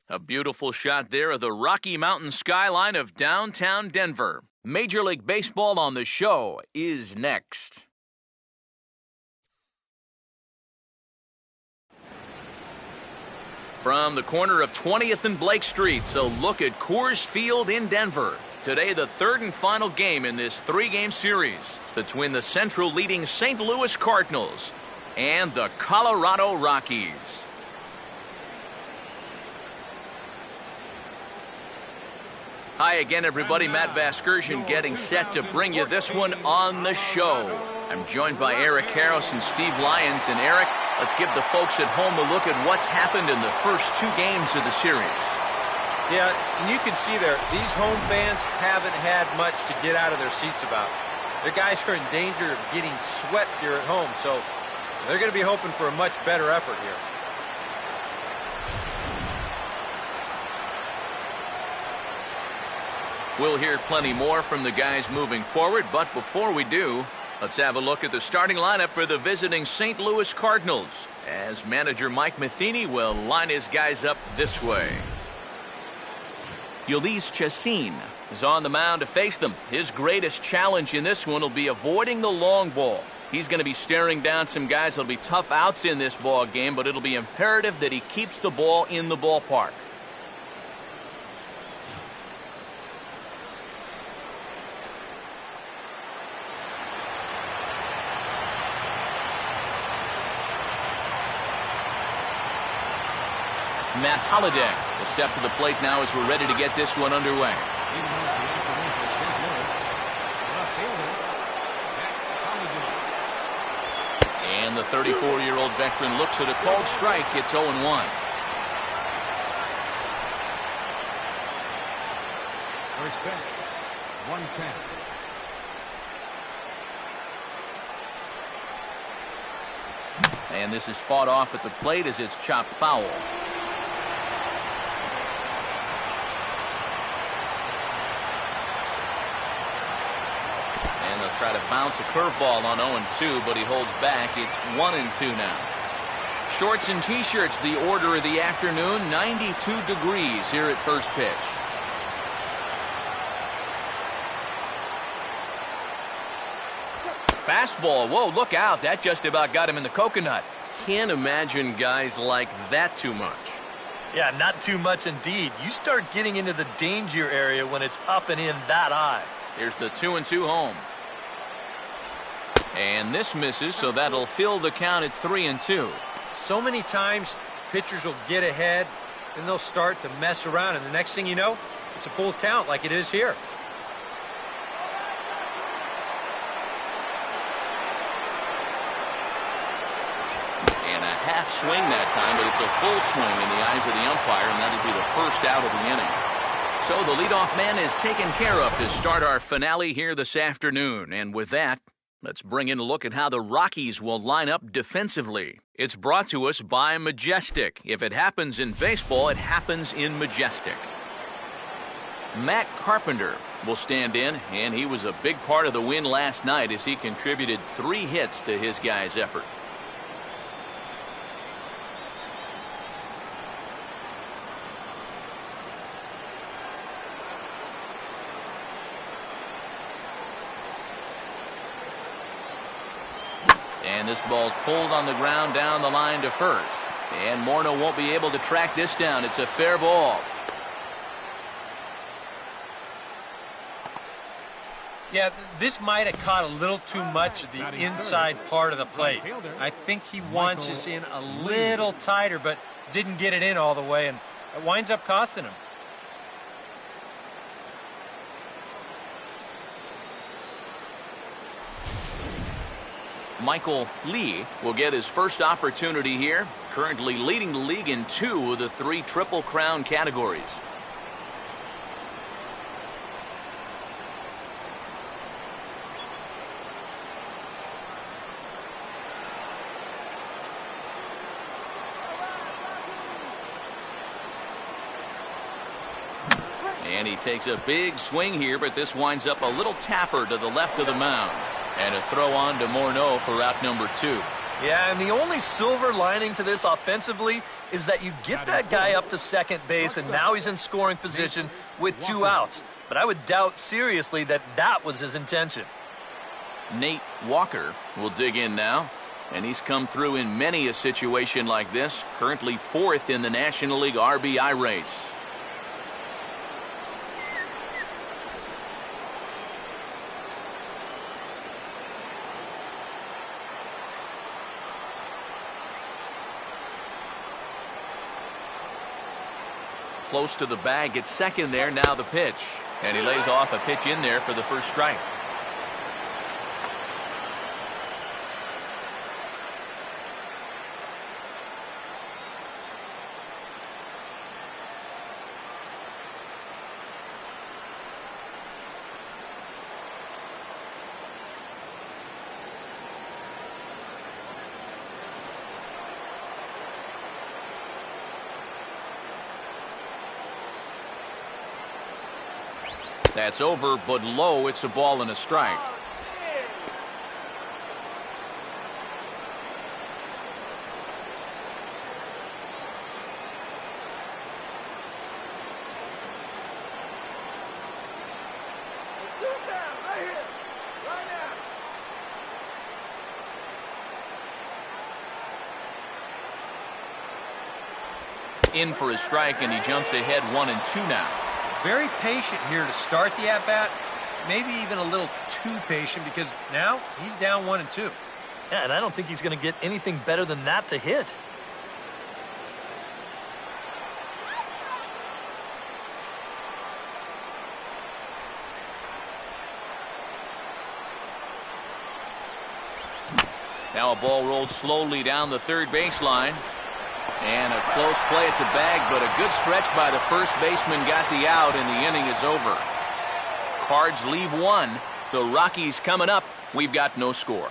A beautiful shot there of the Rocky Mountain skyline of downtown Denver. Major League Baseball on the show is next. From the corner of 20th and Blake Street, so look at Coors Field in Denver. Today, the third and final game in this three-game series between the Central leading St. Louis Cardinals and the Colorado Rockies. Hi again, everybody. Matt Vasgersian getting set to bring you this one on the show. I'm joined by Eric Harris and Steve Lyons. And Eric, let's give the folks at home a look at what's happened in the first two games of the series. Yeah, and you can see there, these home fans haven't had much to get out of their seats about. Their guys are in danger of getting swept here at home, so they're going to be hoping for a much better effort here. We'll hear plenty more from the guys moving forward, but before we do, let's have a look at the starting lineup for the visiting St. Louis Cardinals, as manager Mike Matheny will line his guys up this way. Ulysses Chassin is on the mound to face them. His greatest challenge in this one will be avoiding the long ball. He's going to be staring down some guys that'll be tough outs in this ball game, but it'll be imperative that he keeps the ball in the ballpark. Matt Holliday will step to the plate now as we're ready to get this one underway. And the 34-year-old veteran looks at a called strike. It's 0-1. First pitch, 110. And this is fought off at the plate as it's chopped foul. And they'll try to bounce a curveball on 0-2, but he holds back. It's 1-2 now. Shorts and T-shirts, the order of the afternoon. 92 degrees here at first pitch. Fastball. Whoa, look out. That just about got him in the coconut. Can't imagine guys like that too much. Yeah, not too much indeed. You start getting into the danger area when it's up and in that high. Here's the 2-2 home. And this misses, so that'll fill the count at 3-2. So many times, pitchers will get ahead, and they'll start to mess around, and the next thing you know, it's a full count like it is here. And a half swing that time, but it's a full swing in the eyes of the umpire, and that'll be the first out of the inning. So the leadoff man is taken care of to start our finale here this afternoon. And with that, let's bring in a look at how the Rockies will line up defensively. It's brought to us by Majestic. If it happens in baseball, it happens in Majestic. Matt Carpenter will stand in, and he was a big part of the win last night as he contributed 3 hits to his guys' effort. And this ball's pulled on the ground down the line to first. And Morneau won't be able to track this down. It's a fair ball. Yeah, this might have caught a little too much of the inside part of the plate. I think he wants us in a little tighter, but didn't get it in all the way, and it winds up costing him. Michael Lee will get his first opportunity here, currently leading the league in 2 of the 3 Triple Crown categories. And he takes a big swing here, but this winds up a little tapper to the left of the mound. And a throw on to Morneau for out number 2. Yeah, and the only silver lining to this offensively is that you get that guy up to second base, and now he's in scoring position with 2 outs. But I would doubt seriously that that was his intention. Nate Walker will dig in now, and he's come through in many a situation like this, currently 4th in the National League RBI race. Close to the bag, gets second there, now the pitch. And he lays off a pitch in there for the first strike. That's over, but low. It's a ball and a strike. In for a strike, and he jumps ahead 1-2 now. Very patient here to start the at-bat. Maybe even a little too patient because now he's down 1-2. Yeah, and I don't think he's going to get anything better than that to hit. Now a ball rolled slowly down the third baseline. And a close play at the bag, but a good stretch by the first baseman got the out, and the inning is over. Cards leave 1. The Rockies coming up. We've got no score.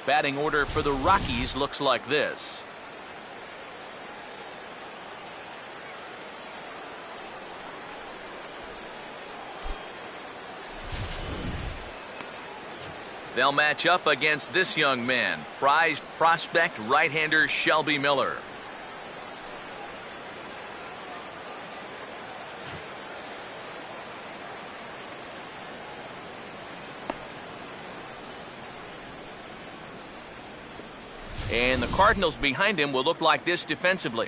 Batting order for the Rockies looks like this. They'll match up against this young man, prized prospect right-hander Shelby Miller. And the Cardinals behind him will look like this defensively.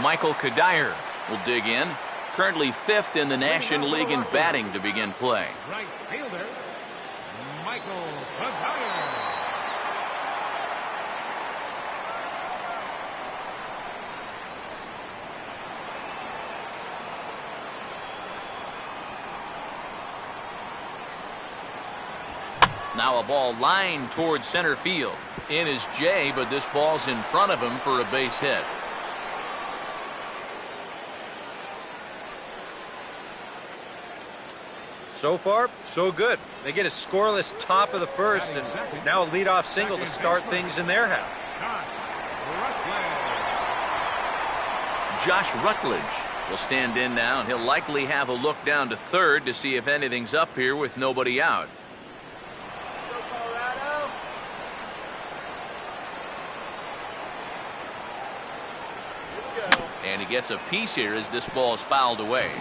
Michael Kadire will dig in. Currently 5th in the National League in batting to begin play. Right fielder, Michael Cardinals. Now a ball lined towards center field. In is Jay, but this ball's in front of him for a base hit. So far, so good. They get a scoreless top of the first, and now a leadoff single to start things in their half. Josh Rutledge will stand in now, and he'll likely have a look down to third to see if anything's up here with nobody out. And he gets a piece here as this ball is fouled away.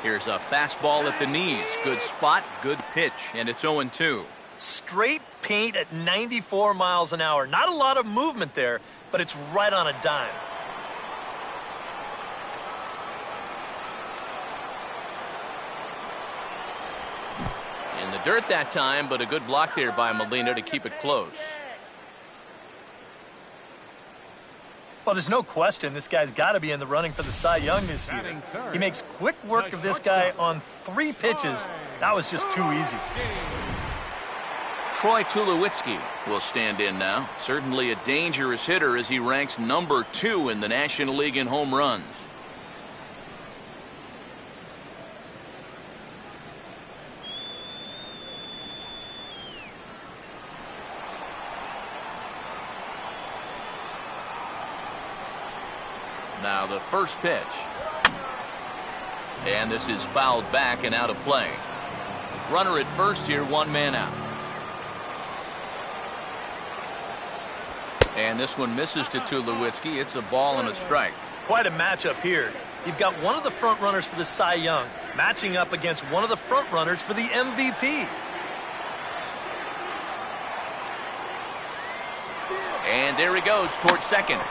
Here's a fastball at the knees. Good spot, good pitch, and it's 0-2. Straight paint at 94 miles an hour. Not a lot of movement there, but it's right on a dime. In the dirt that time, but a good block there by Molina to keep it close. Well, there's no question this guy's got to be in the running for the Cy Young this year. He makes quick work of this guy on 3 pitches. That was just too easy. Troy Tulowitzki will stand in now. Certainly a dangerous hitter as he ranks number 2 in the National League in home runs. Now the first pitch. And this is fouled back and out of play. Runner at first here, 1 man out. And this one misses to Tulowitzki. It's a ball and a strike. Quite a matchup here. You've got one of the front runners for the Cy Young matching up against one of the front runners for the MVP. And there he goes towards second.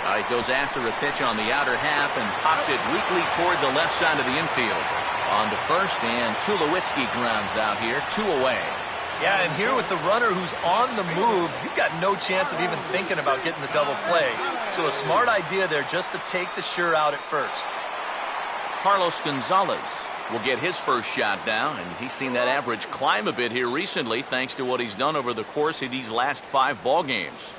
He goes after a pitch on the outer half and pops it weakly toward the left side of the infield. On to first, and Tulowitzki grounds out here, 2 away. Yeah, and here with the runner who's on the move, you've got no chance of even thinking about getting the double play. So a smart idea there just to take the sure out at first. Carlos Gonzalez will get his first shot down, and he's seen that average climb a bit here recently thanks to what he's done over the course of these last 5 ball games.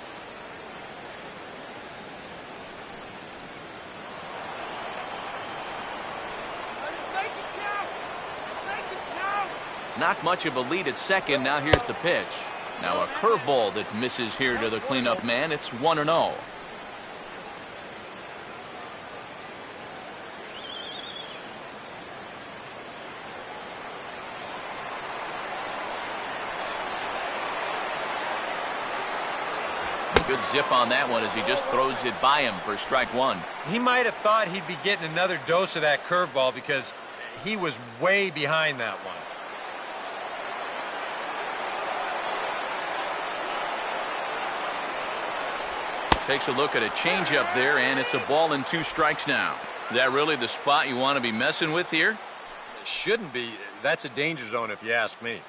Not much of a lead at second. Now here's the pitch. Now a curveball that misses here to the cleanup man. It's 1-0. Good zip on that one as he just throws it by him for strike 1. He might have thought he'd be getting another dose of that curveball because he was way behind that one. Takes a look at a changeup there, and it's a ball and 2 strikes now. Is that really the spot you want to be messing with here? It shouldn't be. That's a danger zone if you ask me.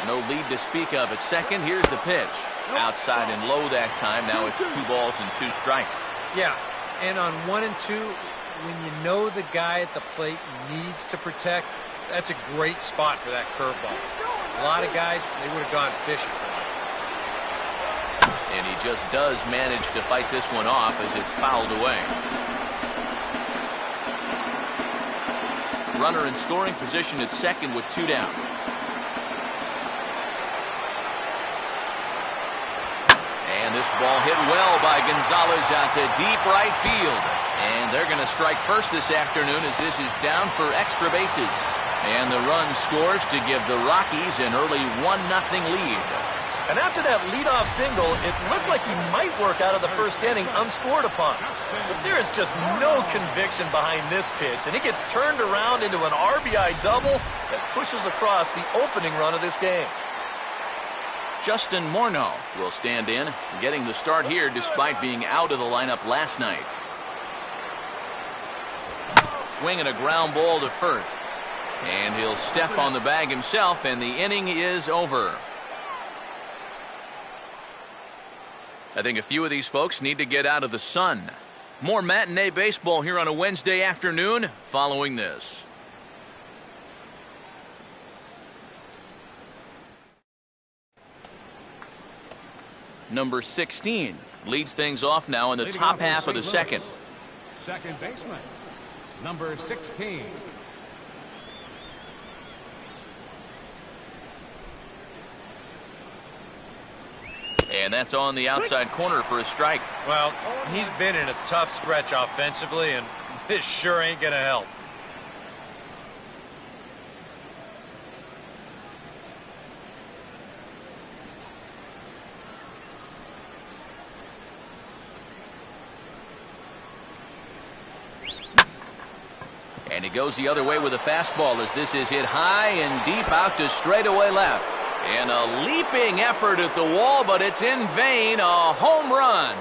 No lead to speak of at second. Here's the pitch. Outside and low that time. Now it's 2 balls and 2 strikes. Yeah, and on 1 and 2, when you know the guy at the plate needs to protect, that's a great spot for that curveball. A lot of guys, they would have gone fishing for that. And he just does manage to fight this one off as it's fouled away. Runner in scoring position at second with 2 down. And this ball hit well by Gonzalez out to deep right field. And they're going to strike first this afternoon as this is down for extra bases. And the run scores to give the Rockies an early 1-0 lead. And after that leadoff single, it looked like he might work out of the first inning unscored upon. But there is just no conviction behind this pitch, and he gets turned around into an RBI double that pushes across the opening run of this game. Justin Morneau will stand in, getting the start here despite being out of the lineup last night. Swinging a ground ball to first. And he'll step on the bag himself, and the inning is over. I think a few of these folks need to get out of the sun. More matinee baseball here on a Wednesday afternoon following this. Number 16 leads things off now in the top half of the second. Second baseman, number 16. And that's on the outside corner for a strike. Well, he's been in a tough stretch offensively, and this sure ain't going to help. And he goes the other way with a fastball as this is hit high and deep out to straightaway left. And a leaping effort at the wall, but it's in vain. A home run.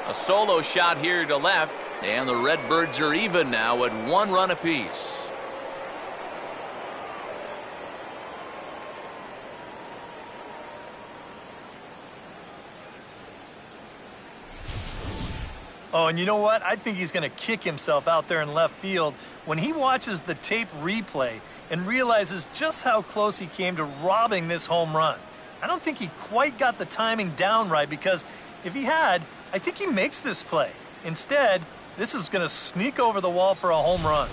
A solo shot here to left, and the Redbirds are even now at 1 run apiece. Oh, and you know what? I think he's going to kick himself out there in left field when he watches the tape replay and realizes just how close he came to robbing this home run. I don't think he quite got the timing down right, because if he had, I think he makes this play. Instead, this is going to sneak over the wall for a home run.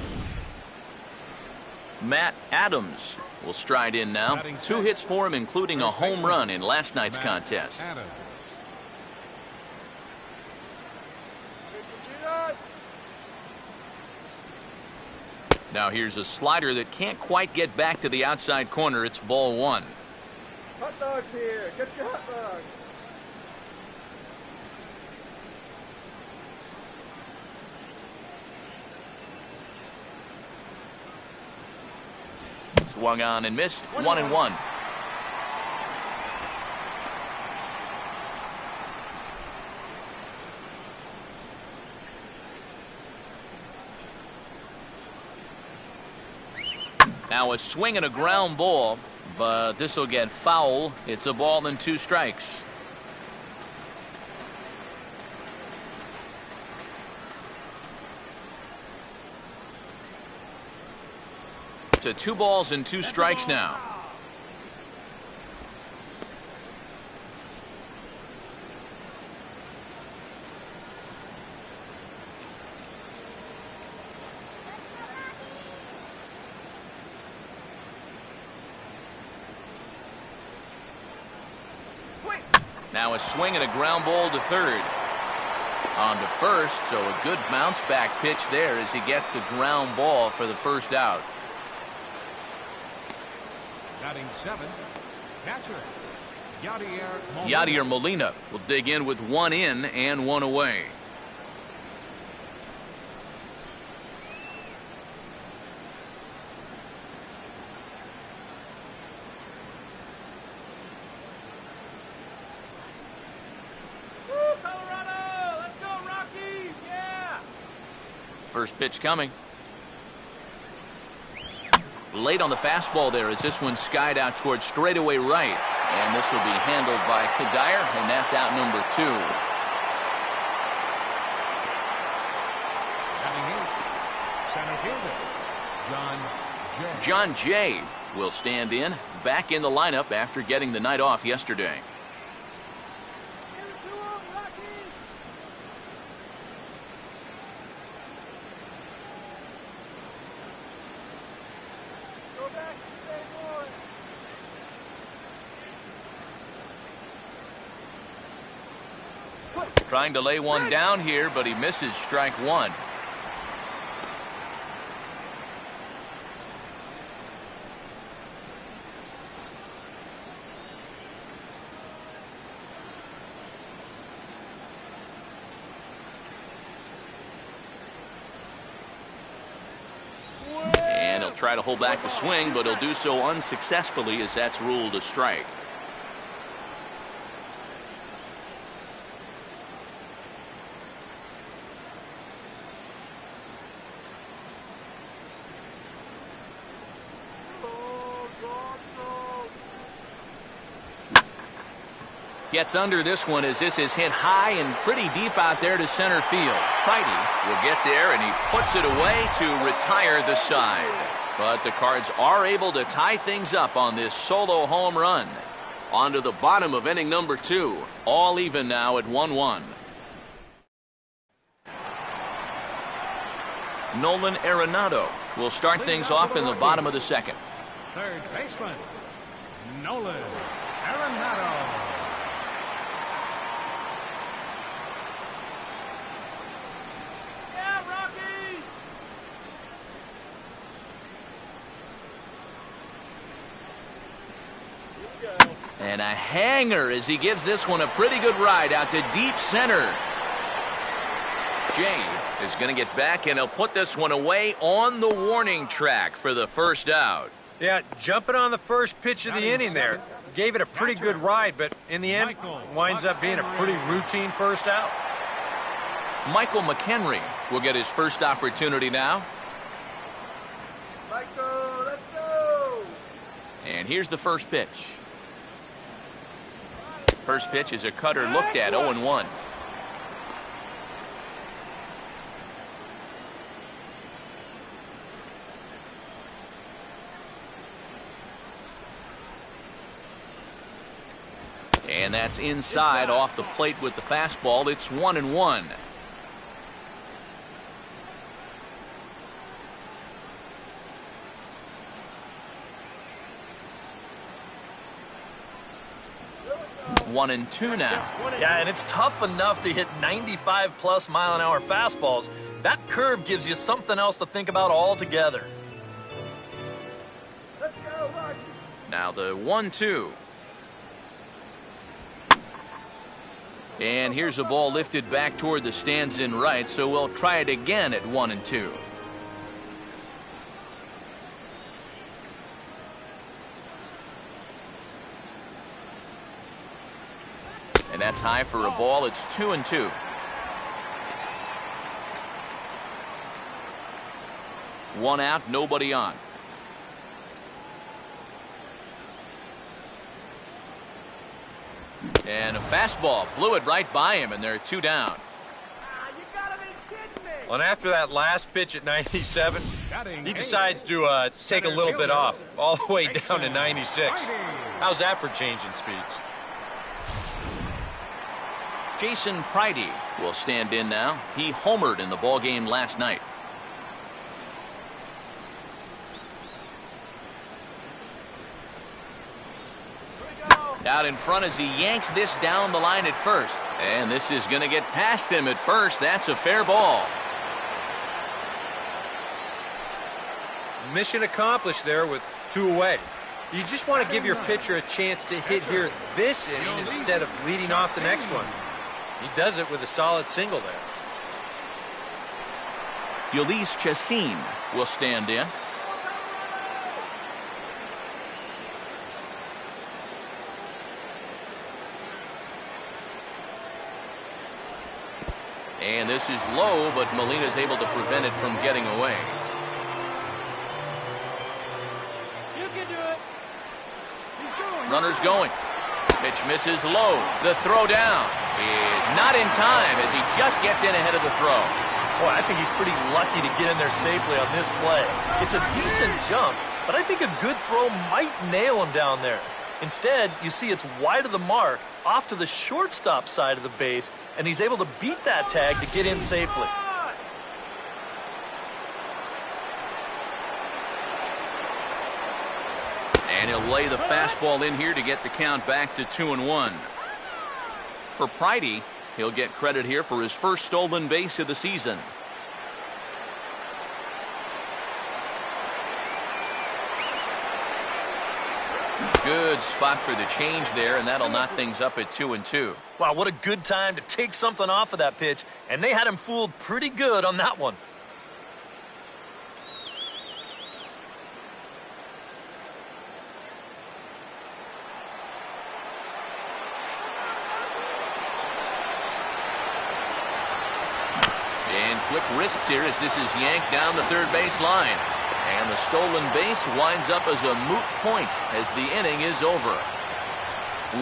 Matt Adams will stride in now. 2 hits for him, including a home run in last night's contest. Now here's a slider that can't quite get back to the outside corner. It's ball 1. Hot dogs here. Get your hot dogs. Swung on and missed. 1-1. Now a swing and a ground ball, but this will get foul. It's a ball and 2 strikes. To 2 balls and 2 strikes now. Now a swing and a ground ball to third. On to first, so a good bounce back pitch there as he gets the ground ball for the first out. Batting 7, catcher, Yadier Molina will dig in with 1 in and 1 away. Woo, Colorado! Let's go, Rockies! Yeah! First pitch coming. Late on the fastball there as this one skied out towards straightaway right. And this will be handled by Kadire, and that's out number 2. Batting 8, center fielder, John Jay will stand in, back in the lineup after getting the night off yesterday. Trying to lay one down here, but he misses strike 1. And he'll try to hold back the swing, but he'll do so unsuccessfully as that's ruled a strike. Gets under this one as this is hit high and pretty deep out there to center field. Heidi will get there, and he puts it away to retire the side. But the Cards are able to tie things up on this solo home run. On to the bottom of inning number 2. All even now at 1-1. Nolan Arenado will start things off in the bottom of the second. third baseman, Nolan Arenado. And a hanger as he gives this one a pretty good ride out to deep center. Jay is going to get back, and he'll put this one away on the warning track for the first out. Yeah, jumping on the first pitch of the inning there. Gave it a pretty good ride, but in the end, winds up being a pretty routine first out. Michael McHenry will get his first opportunity now. Michael, let's go! And here's the first pitch. First pitch is a cutter looked at, 0-1. And that's inside off the plate with the fastball. It's 1-1. One and two now. Yeah, and it's tough enough to hit 95+ mile-an-hour fastballs. That curve gives you something else to think about altogether. Let's go, Rockies. Now the 1-2. And here's a ball lifted back toward the stands in right, so we'll try it again at 1-2. And that's high for a ball. It's 2-2. One out, nobody on. And a fastball blew it right by him, and they're 2 down. You gotta be kidding me. Well, and after that last pitch at 97, he decides to take a little bit off, all the way down to 96. How's that for changing speeds? Jason Pridey will stand in now. He homered in the ballgame last night. Out in front as he yanks this down the line at first. And this is going to get past him at first. That's a fair ball. Mission accomplished there with 2 away. You just want to give your pitcher a chance to hit here this inning instead of leading off the next one. He does it with a solid single there. Ulysses Chassin will stand in. And this is low, but Molina's able to prevent it from getting away. You can do it. He's going. Runner's going. Pitch misses low. The throw down is not in time as he just gets in ahead of the throw. Boy, I think he's pretty lucky to get in there safely on this play. It's a decent jump, but I think a good throw might nail him down there. Instead, you see it's wide of the mark, off to the shortstop side of the base, and he's able to beat that tag to get in safely. And he'll lay the fastball in here to get the count back to 2-1. For Pridey, he'll get credit here for his first stolen base of the season. Good spot for the change there, and that'll knock things up at 2-2. Wow, what a good time to take something off of that pitch, and they had him fooled pretty good on that one. And quick wrists here as this is yanked down the third base line. And the stolen base winds up as a moot point as the inning is over.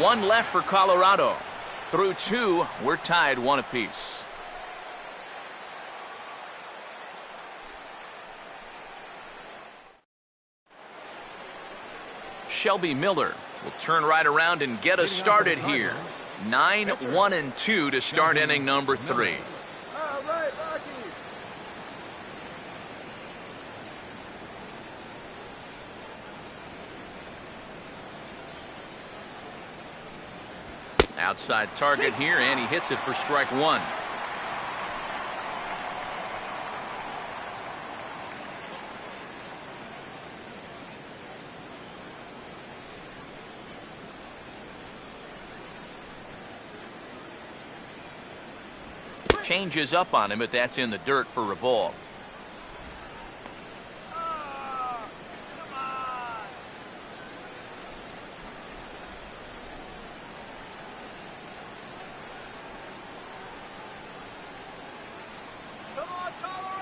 1 left for Colorado. Through 2, we're tied 1 apiece. Shelby Miller will turn right around and get us started here. 9-1-2 to start inning number 3. All right, Rockies. Outside target here, and he hits it for strike 1. Changes up on him, but that's in the dirt for a ball.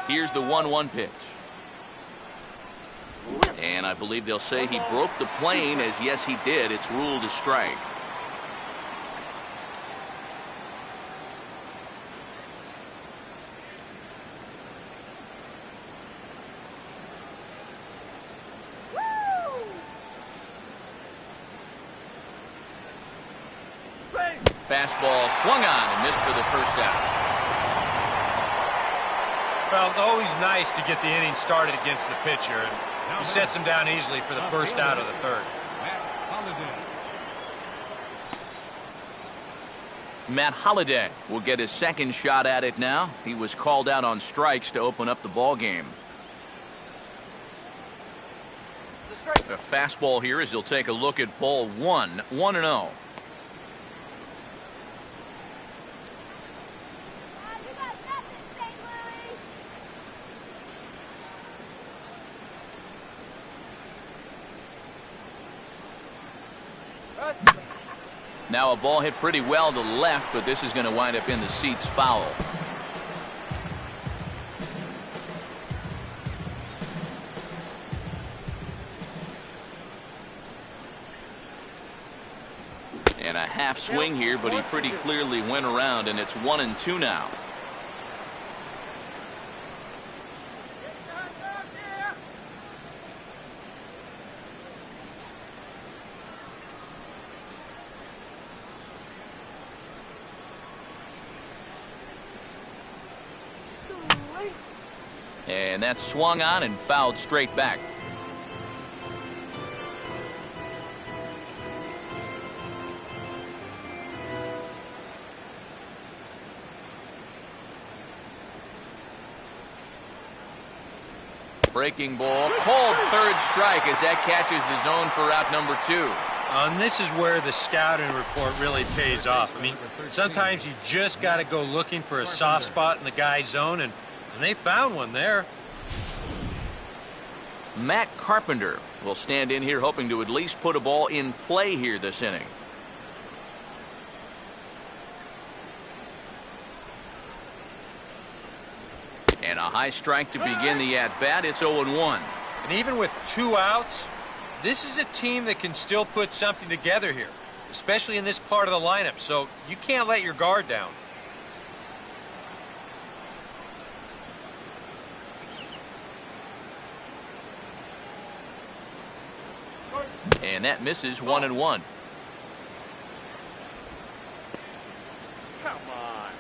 Here's the 1-1 pitch. And I believe they'll say he broke the plane, as yes he did. It's ruled a strike. Fastball swung on and missed for the first out. Well, always nice to get the inning started against the pitcher, and he sets him down easily for the first out of the third. Matt Holliday will get his second shot at it now. He was called out on strikes to open up the ball game. A fastball here as he'll take a look at ball one. 1-0. Now a ball hit pretty well to the left, but this is going to wind up in the seats foul. And a half swing here, but he pretty clearly went around, and it's 1-2 now. And that swung on and fouled straight back. Breaking ball, called third strike as that catches the zone for out number 2. And this is where the scouting report really pays off. I mean, sometimes you just got to go looking for a soft spot in the guy's zone, and they found one there. Matt Carpenter will stand in here hoping to at least put a ball in play here this inning. And a high strike to begin the at-bat. It's 0-1. And even with 2 outs, this is a team that can still put something together here, especially in this part of the lineup, so you can't let your guard down. And that misses 1-1. Come on.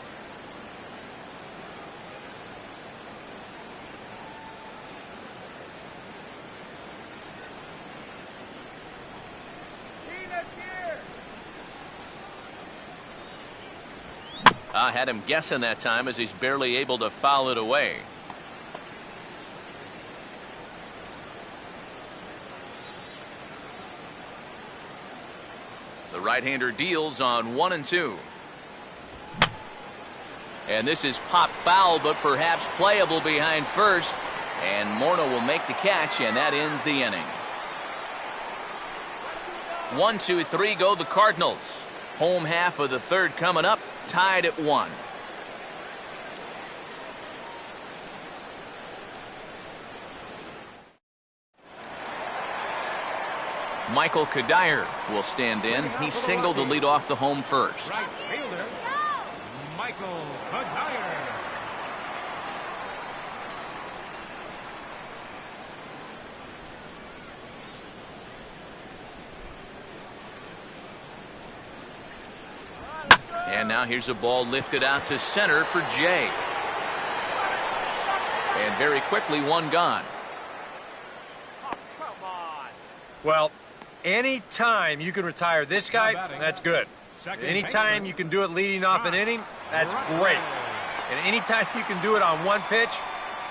I had him guessing that time as he's barely able to foul it away. The right-hander deals on 1-2. And this is pop foul, but perhaps playable behind first. And Morneau will make the catch, and that ends the inning. 1, 2, 3 go the Cardinals. Home half of the third coming up, tied at 1. Michael Kadire will stand in. He singled to lead off the home first. Right fielder, Michael Kadire. And now here's a ball lifted out to center for Jay. And very quickly, one gone. Well, any time you can retire this guy, that's good. Anytime you can do it leading off an inning, that's great. And anytime you can do it on one pitch,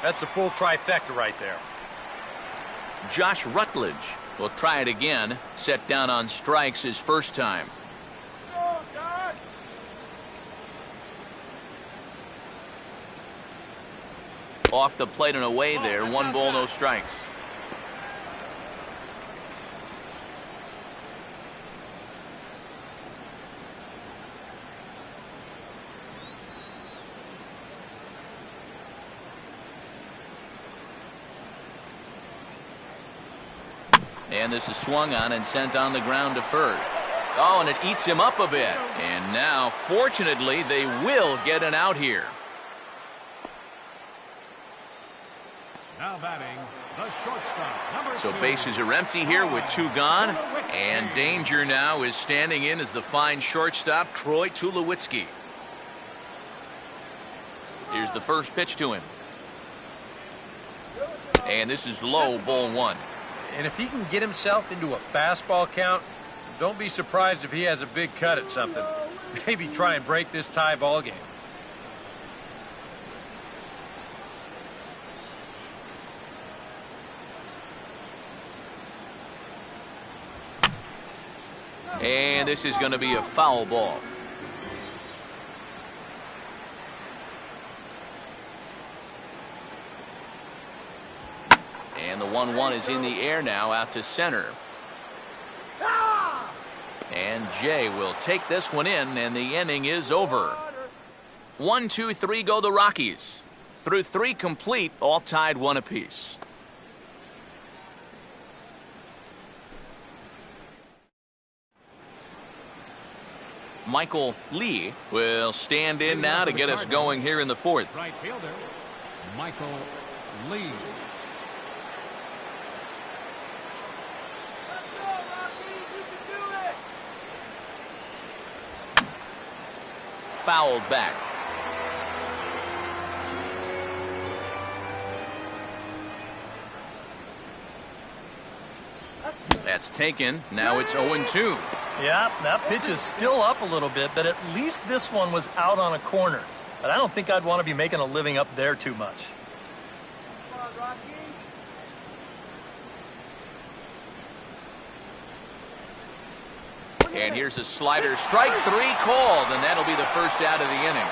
that's a full trifecta right there. Josh Rutledge will try it again. Set down on strikes his first time. Off the plate and away there. 1 ball, no strikes. And this is swung on and sent on the ground to first. Oh, and it eats him up a bit. And now, fortunately, they will get an out here. Now batting, the shortstop, number So 2. bases are empty here with 2 gone. And danger now is standing in as the fine shortstop, Troy Tulowitzki. Here's the first pitch to him. And this is low, ball 1. And if he can get himself into a fastball count, don't be surprised if he has a big cut at something. Maybe try and break this tie ball game. And this is going to be a foul ball. And the 1-1 is in the air now, out to center. And Jay will take this one in, and the inning is over. 1, 2, 3 go the Rockies. Through 3 complete, all tied 1 apiece. Michael Lee will stand in now to get us going here in the 4th. Right fielder, Michael Lee. Fouled back. That's taken. Now it's 0-2. Yeah, that pitch is still up a little bit, but at least this one was out on a corner. But I don't think I'd want to be making a living up there too much. Come on, Rocky. And here's a slider. Strike 3 called, and that'll be the first out of the inning.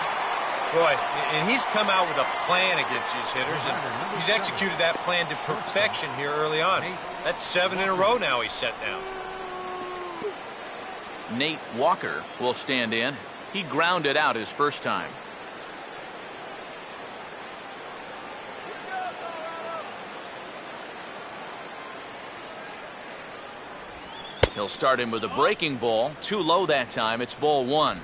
Boy, and he's come out with a plan against these hitters, and he's executed that plan to perfection here early on. That's 7 in a row now he's set down. Nate Walker will stand in. He grounded out his first time. He'll start him with a breaking ball. Too low that time. It's ball 1.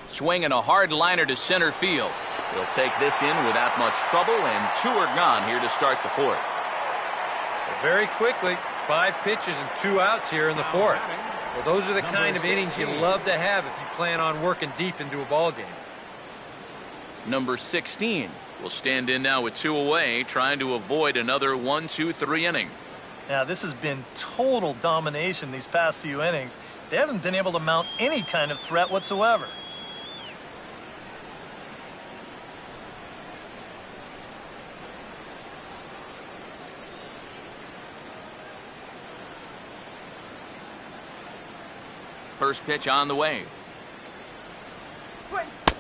Swinging a hard liner to center field. He'll take this in without much trouble, and 2 are gone here to start the 4th. Very quickly, 5 pitches and 2 outs here in the 4th. Well, those are the kind of innings you love to have if you plan on working deep into a ball game. Number 16 will stand in now with 2 away, trying to avoid another 1, 2, 3 inning. Now, this has been total domination these past few innings. They haven't been able to mount any kind of threat whatsoever. First pitch on the way.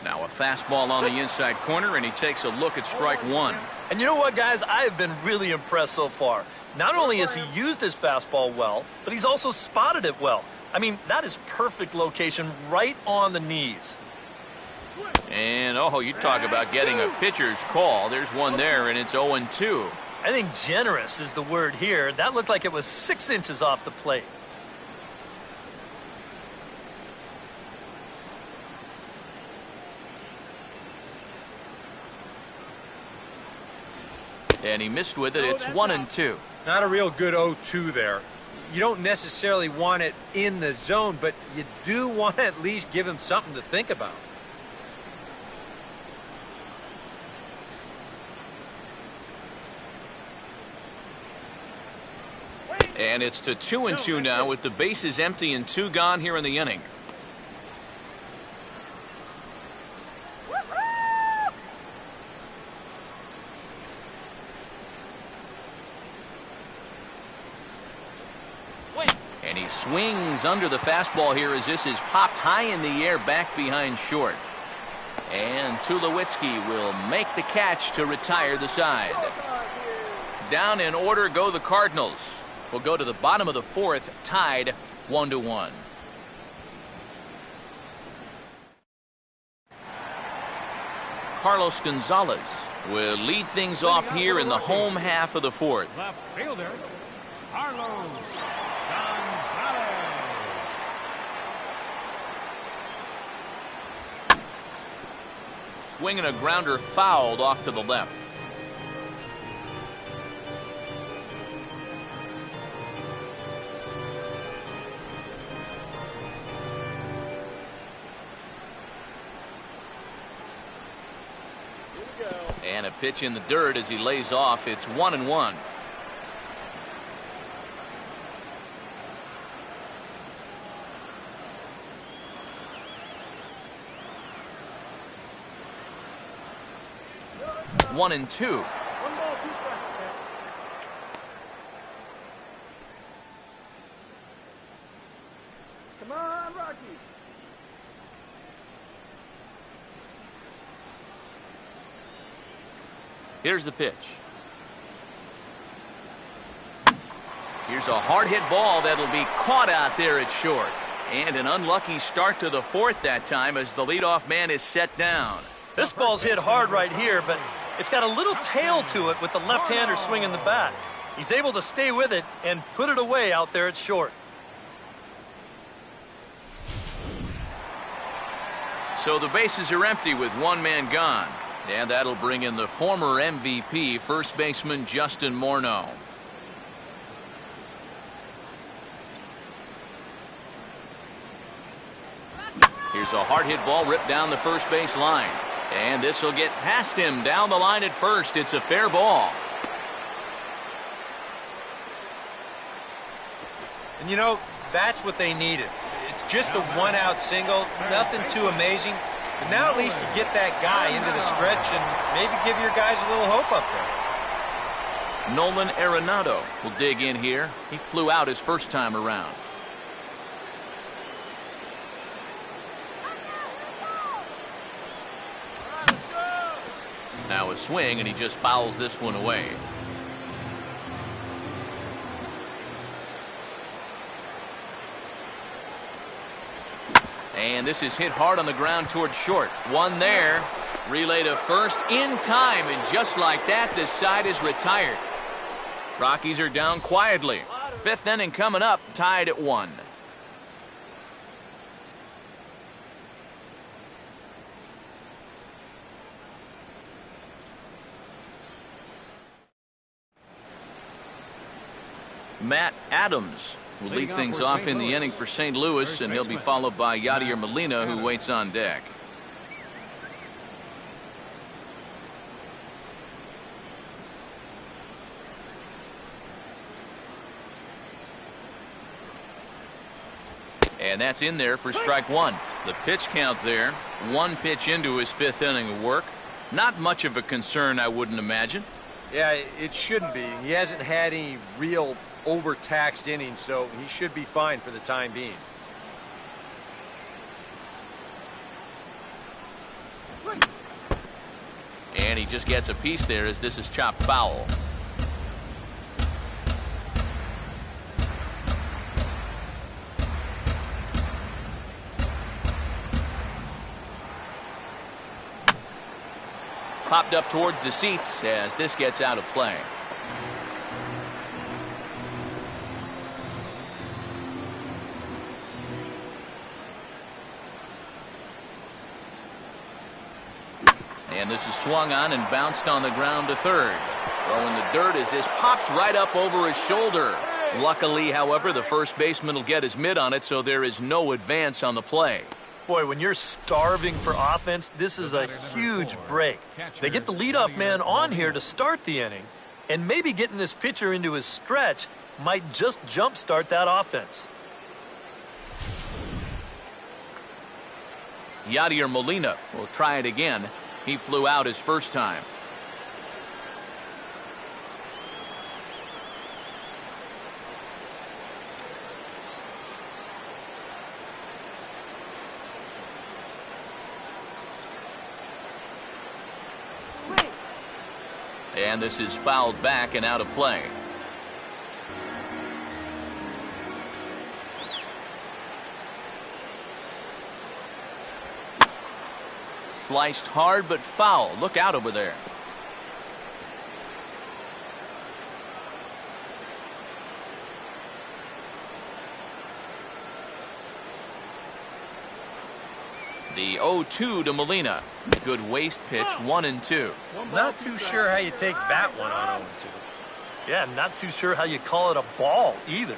Now a fastball on the inside corner, and he takes a look at strike 1. And you know what, guys? I have been really impressed so far. Not only has he used his fastball well, but he's also spotted it well. I mean, that is perfect location right on the knees. And, oh, you talk about getting a pitcher's call. There's one there, and it's 0-2. I think generous is the word here. That looked like it was 6 inches off the plate. And he missed with it. It's 1-2. Not a real good 0-2 there. You don't necessarily want it in the zone, but you do want to at least give him something to think about. And it's to 2-2 now with the bases empty and 2 gone here in the inning. And he swings under the fastball here as this is popped high in the air back behind short. And Tulowitzki will make the catch to retire the side. Down in order go the Cardinals. We'll go to the bottom of the 4th, tied 1-1. Carlos Gonzalez will lead things off here in the home half of the fourth. Left fielder, Carlos Gonzalez. Swinging a grounder fouled off to the left. And a pitch in the dirt as he lays off. It's 1-1. One and two. One ball, 2 strikes, okay? Come on, Rockies. Here's the pitch. Here's a hard hit ball that'll be caught out there at short. And an unlucky start to the fourth that time as the leadoff man is set down. This ball's hit hard right here, but it's got a little tail to it with the left-hander swinging the bat. He's able to stay with it and put it away out there at short. So the bases are empty with one man gone. And that'll bring in the former MVP, first baseman Justin Morneau. Here's a hard hit ball ripped down the first base line. And this will get past him down the line at first. It's a fair ball. And you know, that's what they needed. It's just a one-out single, nothing too amazing. But now at least you get that guy into the stretch and maybe give your guys a little hope up there. Nolan Arenado will dig in here. He flew out his first time around. Now a swing, and he just fouls this one away. And this is hit hard on the ground toward short. One there. Relay to first in time, and just like that, this side is retired. Rockies are down quietly. Fifth inning coming up, tied at 1. Matt Adams will lead things off in the inning for St. Louis, and he'll be followed by Yadier Molina, who waits on deck. And that's in there for strike one. The pitch count there, 1 pitch into his 5th inning of work. Not much of a concern, I wouldn't imagine. Yeah, it shouldn't be. He hasn't had any real overtaxed innings, so he should be fine for the time being. And he just gets a piece there as this is chopped foul. Popped up towards the seats as this gets out of play. And this is swung on and bounced on the ground to third. Well, in the dirt as this pops right up over his shoulder. Luckily, however, the first baseman will get his mitt on it, so there is no advance on the play. Boy, when you're starving for offense, this is a huge break. They get the leadoff man on here to start the inning, and maybe getting this pitcher into his stretch might just jumpstart that offense. Yadier Molina will try it again. He flew out his first time. And this is fouled back and out of play. Sliced hard but foul. Look out over there. The 0-2 to Molina. Good waste pitch, 1-2. Not too sure how you take that one on 0-2. Yeah, not too sure how you call it a ball either.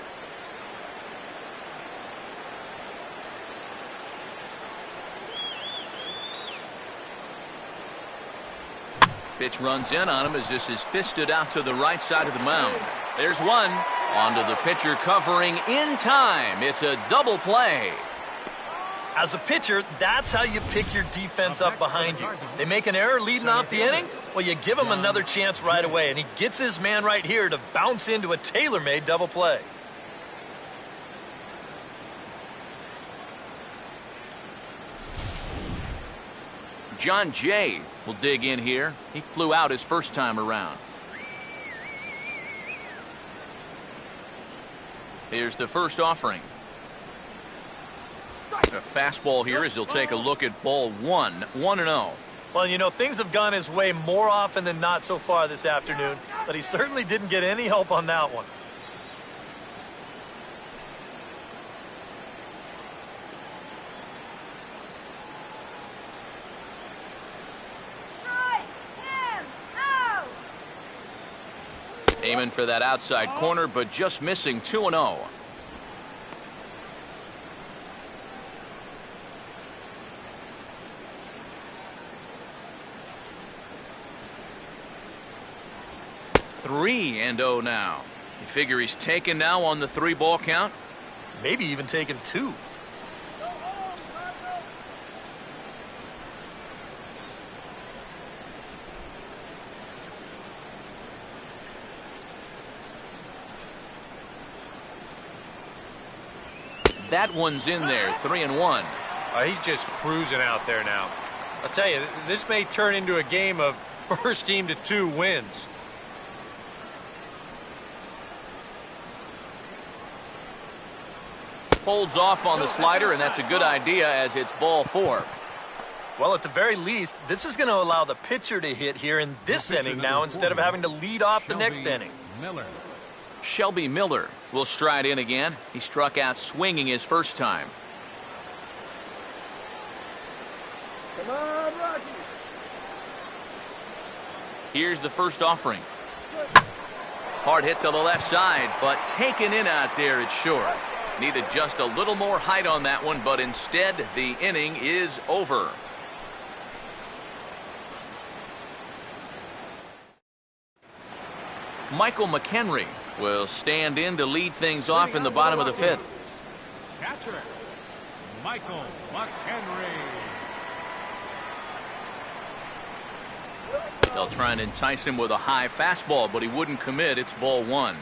Pitch runs in on him as this is fisted out to the right side of the mound. There's one. Onto the pitcher covering in time. It's a double play. As a pitcher, that's how you pick your defense up behind you. They make an error leading off the inning, well, you give him another chance right away, and he gets his man right here to bounce into a tailor-made double play. John Jay will dig in here. He flew out his first time around. Here's the first offering. A fastball here as he'll take a look at ball 1, 1-0. Well, you know, things have gone his way more often than not so far this afternoon, but he certainly didn't get any help on that one. Aiming for that outside corner, but just missing 2-0. Three and 0 now. You figure he's taken now on the 3-ball count? Maybe even taken 2. That one's in there, 3-1. He's just cruising out there now. I'll tell you, this may turn into a game of first team to 2 wins. Holds off on the slider, and that's a good idea as it's ball 4. Well, at the very least, this is going to allow the pitcher to hit here in this inning now instead of having to lead off the next inning. Miller. Shelby Miller will stride in again. He struck out swinging his first time. Come on, Rockies. Here's the first offering. Hard hit to the left side, but taken in out there, it's short. Needed just a little more height on that one, but instead the inning is over. Michael McHenry will stand in to lead things off in the bottom of the 5th. Catcher, Michael McHenry. They'll try and entice him with a high fastball, but he wouldn't commit. It's ball 1.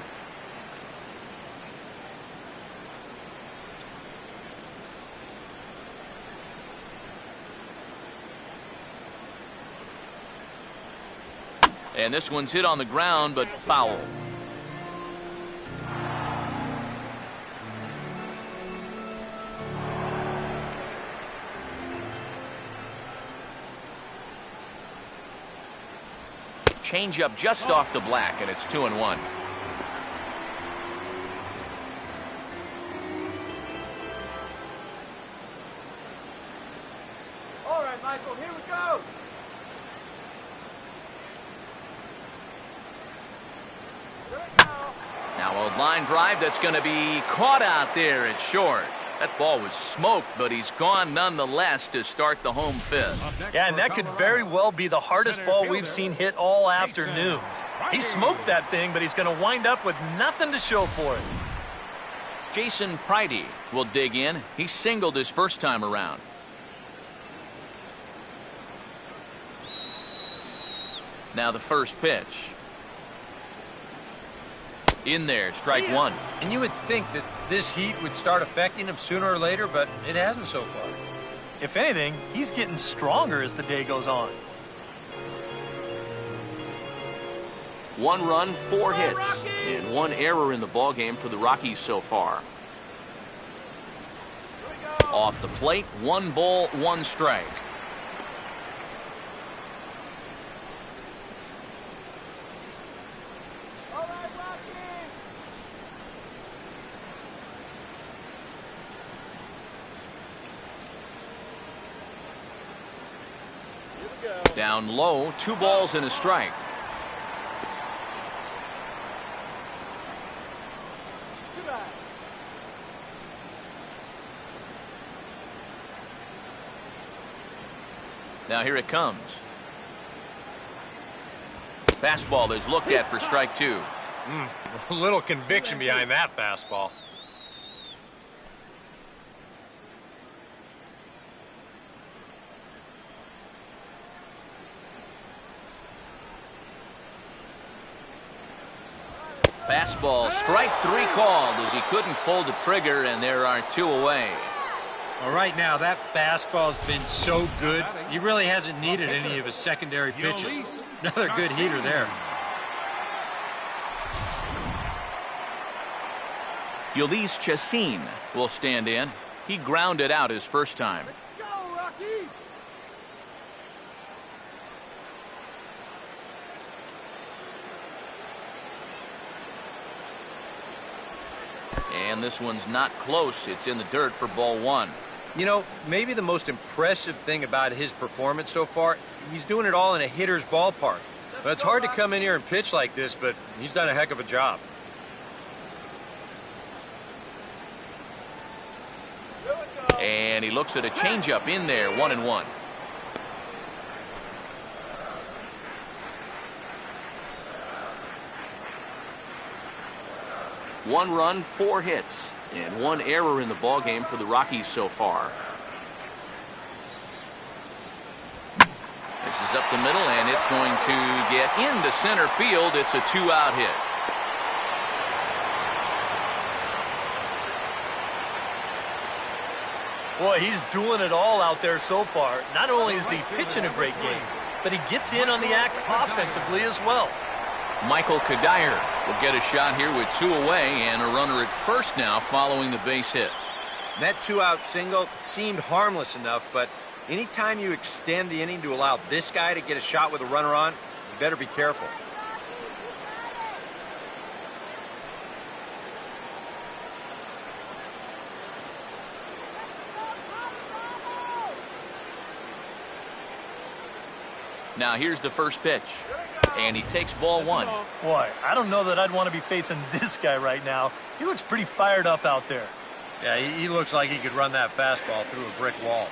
And this one's hit on the ground, but foul. Changeup just off the black, and it's 2-1. All right, Michael, here we go. Now a line drive that's going to be caught out there at short. That ball was smoked, but he's gone nonetheless to start the home 5th. Yeah, and that could very well be the hardest ball we've seen hit all afternoon. He smoked that thing, but he's going to wind up with nothing to show for it. Jason Pridey will dig in. He singled his first time around. Now the first pitch. In there, strike 1. And you would think that this heat would start affecting him sooner or later, but it hasn't so far. If anything, he's getting stronger as the day goes on. 1 run, 4 hits, and 1 error in the ballgame for the Rockies so far. Off the plate, 1 ball, 1 strike. Down low, 2 balls and a strike. Now here it comes. Fastball is looked at for strike 2. A little conviction behind that fastball. Fastball, strike 3 called as he couldn't pull the trigger, and there are 2 away. Well, right now, that fastball's been so good, he really hasn't needed any of his secondary pitches. Another good heater there. Ulysses Chassin will stand in. He grounded out his first time. Go, Rocky! And this one's not close. It's in the dirt for ball 1. You know, maybe the most impressive thing about his performance so far, he's doing it all in a hitter's ballpark. But it's hard to come in here and pitch like this, but he's done a heck of a job. And he looks at a changeup in there, 1-1. One run, 4 hits, and 1 error in the ballgame for the Rockies so far. This is up the middle, and it's going to get into center field. It's a 2-out hit. Boy, he's doing it all out there so far. Not only is he pitching a great game, but he gets in on the act offensively as well. Michael Kadire will get a shot here with 2 away and a runner at first now following the base hit. That 2-out single seemed harmless enough, but anytime you extend the inning to allow this guy to get a shot with a runner on, you better be careful. Now here's the first pitch, and he takes ball 1. Boy, I don't know that I'd want to be facing this guy right now. He looks pretty fired up out there. Yeah, he looks like he could run that fastball through a brick wall.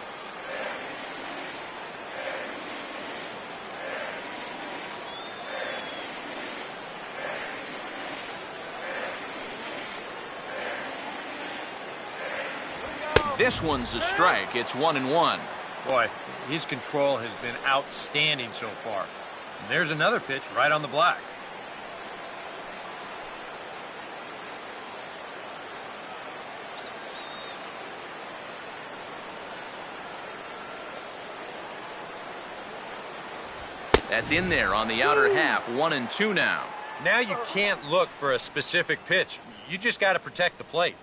This one's a strike. It's 1-1. Boy, his control has been outstanding so far. And there's another pitch right on the black. That's in there on the outer half. 1-2 now. Now you can't look for a specific pitch. You just got to protect the plate.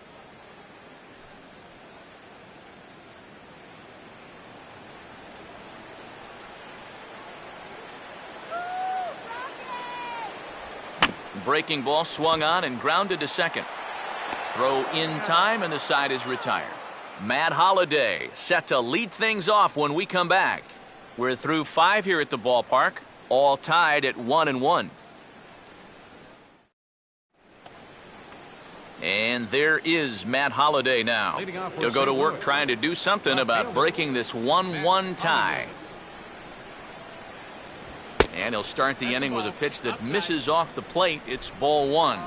Breaking ball swung on and grounded to second. Throw in time, and the side is retired. Matt Holliday set to lead things off when we come back. We're through 5 here at the ballpark, all tied at 1-1. And there is Matt Holliday now. He'll go to work trying to do something about breaking this 1-1 tie. And he'll start the inning with a pitch that misses off the plate. It's ball 1.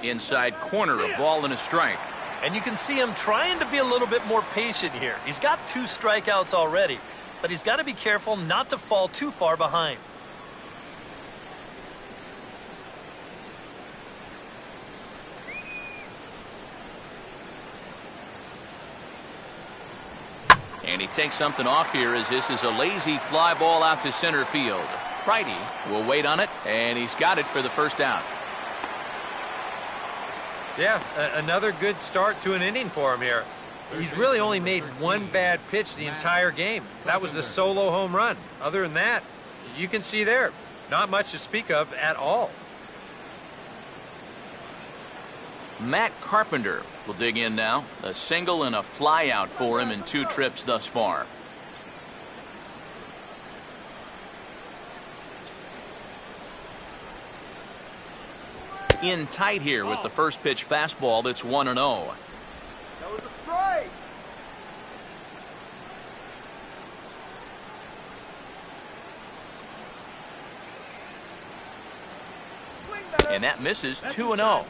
Inside corner, a ball and a strike. And you can see him trying to be a little bit more patient here. He's got 2 strikeouts already, but he's got to be careful not to fall too far behind. And he takes something off here as this is a lazy fly ball out to center field. Righty will wait on it, and he's got it for the first out. Yeah, another good start to an inning for him here. He's really only made 1 bad pitch the entire game. That was the solo home run. Other than that, you can see there, not much to speak of at all. Matt Carpenter will dig in now. A single and a fly out for him in 2 trips thus far. In tight here with the first pitch fastball that's 1-0. That was a strike. And that misses 2-0.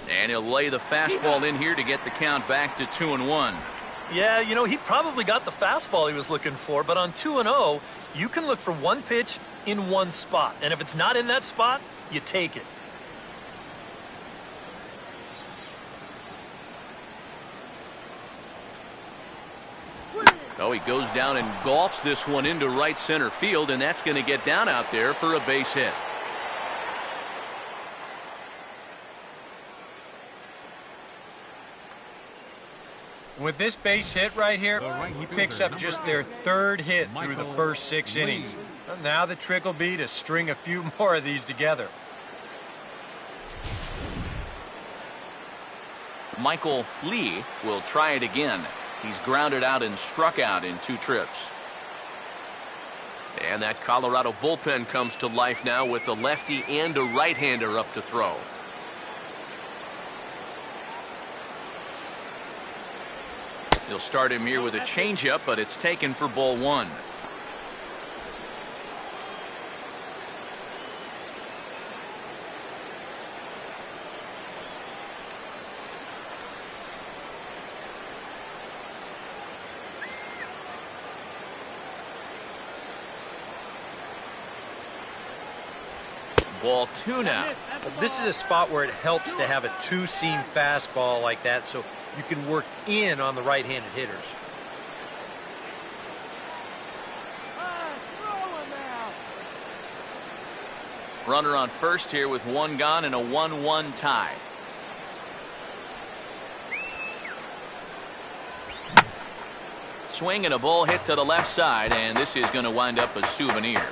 And he'll lay the fastball in here to get the count back to 2-1. Yeah, you know, he probably got the fastball he was looking for, but on 2-0, you can look for one pitch in one spot. And if it's not in that spot, you take it. Oh, he goes down and golfs this one into right center field, and that's going to get down out there for a base hit. With this base hit right here, he picks up just their 3rd hit through the first 6 innings. Now the trick will be to string a few more of these together. Michael Lee will try it again. He's grounded out and struck out in 2 trips. And that Colorado bullpen comes to life now with a lefty and a right-hander up to throw. He'll start him here with a changeup, but it's taken for ball 1. Ball 2 now. This is a spot where it helps to have a 2-seam fastball like that, so you can work in on the right-handed hitters. Runner on first here with 1 gone and a 1-1 tie. Swing and a ball hit to the left side, and this is going to wind up a souvenir.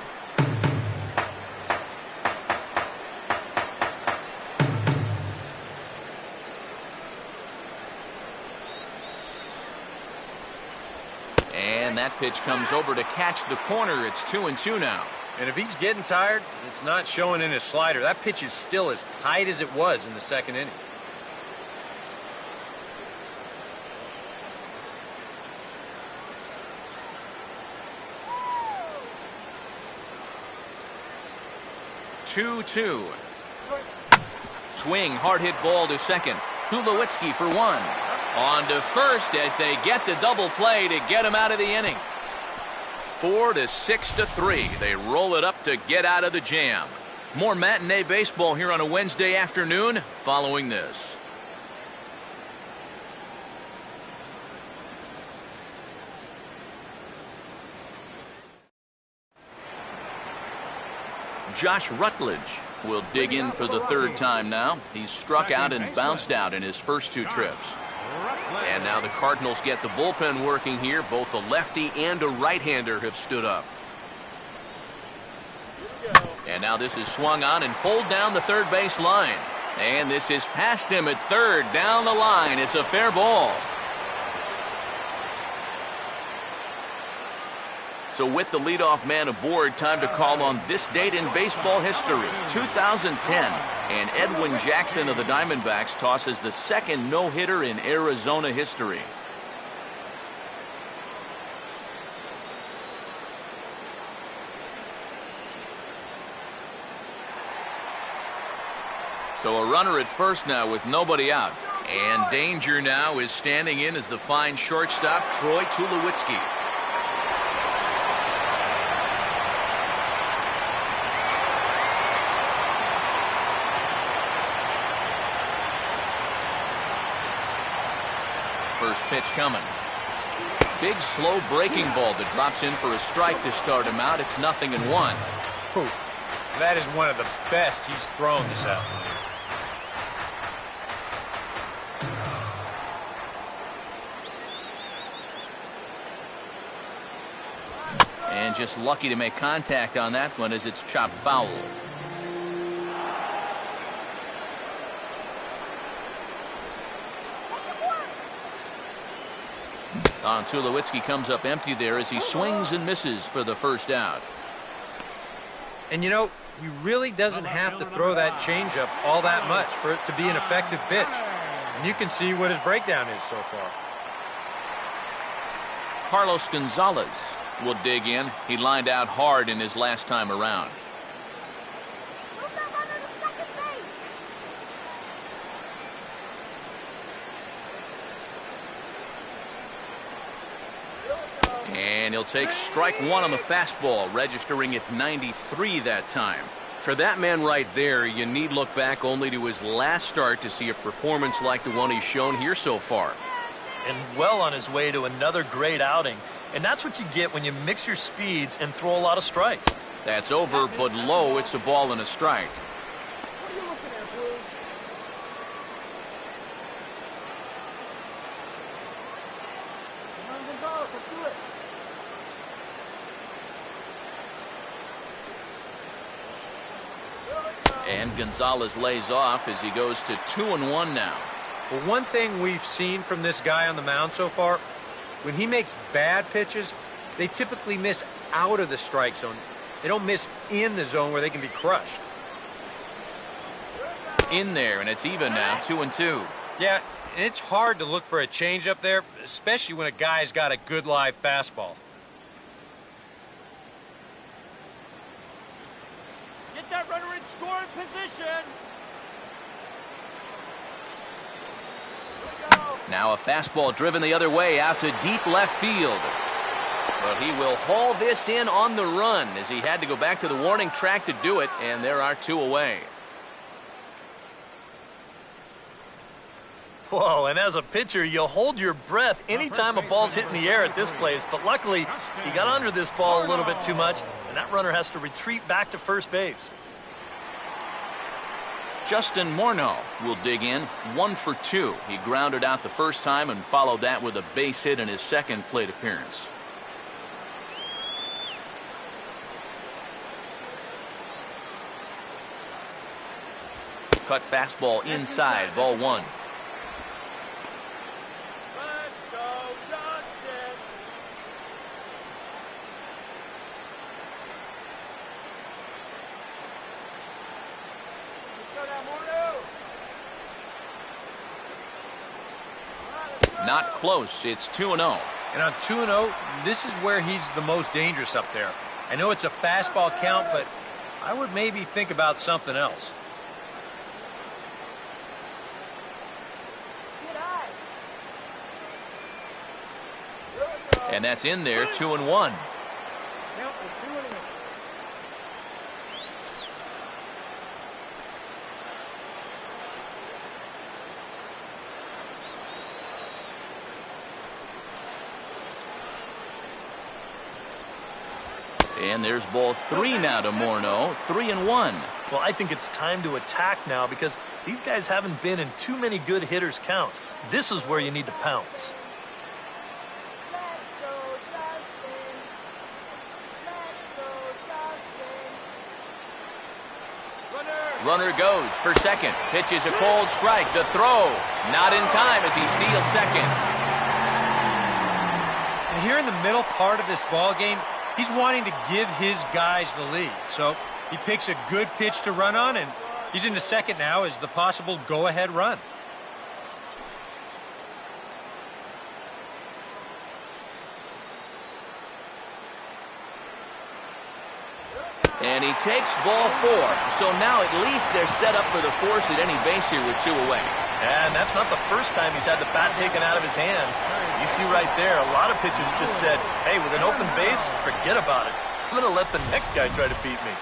And that pitch comes over to catch the corner. It's 2-2 now. And if he's getting tired, it's not showing in his slider. That pitch is still as tight as it was in the 2nd inning. Two. Swing, hard hit ball to second. Tulowitzki for 1. On to first as they get the double play to get him out of the inning. 4-6-3. They roll it up to get out of the jam. More matinee baseball here on a Wednesday afternoon following this. Josh Rutledge will dig in for the 3rd time now. He's struck out and bounced out in his first 2 trips. And now the Cardinals get the bullpen working here. Both a lefty and a right-hander have stood up. And now this is swung on and pulled down the 3rd base line. And this is past him at 3rd down the line. It's a fair ball. So with the leadoff man aboard, time to call on this date in baseball history, 2010. And Edwin Jackson of the Diamondbacks tosses the 2nd no-hitter in Arizona history. So a runner at first now with nobody out. And danger now is standing in as the fine shortstop, Troy Tulowitzki. First pitch coming. Big slow breaking ball that drops in for a strike to start him out. It's 0-1. That is one of the best he's thrown this afternoon. And just lucky to make contact on that one as it's chopped foul. Tulowitzki comes up empty there as he swings and misses for the first out. And you know, he really doesn't have to throw that changeup all that much for it to be an effective pitch. And you can see what his breakdown is so far. Carlos Gonzalez will dig in. He lined out hard in his last time around. And he'll take strike one on the fastball, registering at 93 that time. For that man right there, you need look back only to his last start to see a performance like the one he's shown here so far. And well on his way to another great outing. And that's what you get when you mix your speeds and throw a lot of strikes. That's over, but low. It's a ball and a strike. What are you looking at, Blue? Come on, Gonzalez, let's do it. And Gonzalez lays off as he goes to 2-1 now. Well, one thing we've seen from this guy on the mound so far, when he makes bad pitches, they typically miss out of the strike zone. They don't miss in the zone where they can be crushed. In there, and it's even now, 2-2. Yeah, and it's hard to look for a changeup there, especially when a guy's got a good live fastball. Get that runner in scoring position. Now a fastball driven the other way out to deep left field. But he will haul this in on the run as he had to go back to the warning track to do it, and there are two away. Whoa, and as a pitcher, you hold your breath anytime a ball's hit in the air at this place. But luckily, he got under this ball a little bit too much, and that runner has to retreat back to first base. Justin Morneau will dig in, 1 for 2. He grounded out the first time and followed that with a base hit in his second plate appearance. Cut fastball inside, ball 1. Let's go, Justin. Not close. It's 2-0. And on 2-0, this is where he's the most dangerous up there. I know it's a fastball count, but I would maybe think about something else. And that's in there, 2-1. And there's ball 3 now to Morneau, 3-1. Well, I think it's time to attack now because these guys haven't been in too many good hitters' counts. This is where you need to pounce. Runner goes for second. Pitches a cold strike. The throw. Not in time as he steals second. And here in the middle part of this ball game, he's wanting to give his guys the lead. So he picks a good pitch to run on, and he's into second now as the possible go-ahead run. And he takes ball 4. So now at least they're set up for the force at any base here with 2 away. And that's not the first time he's had the bat taken out of his hands. You see right there, a lot of pitchers just said, hey, with an open base, forget about it. I'm going to let the next guy try to beat me.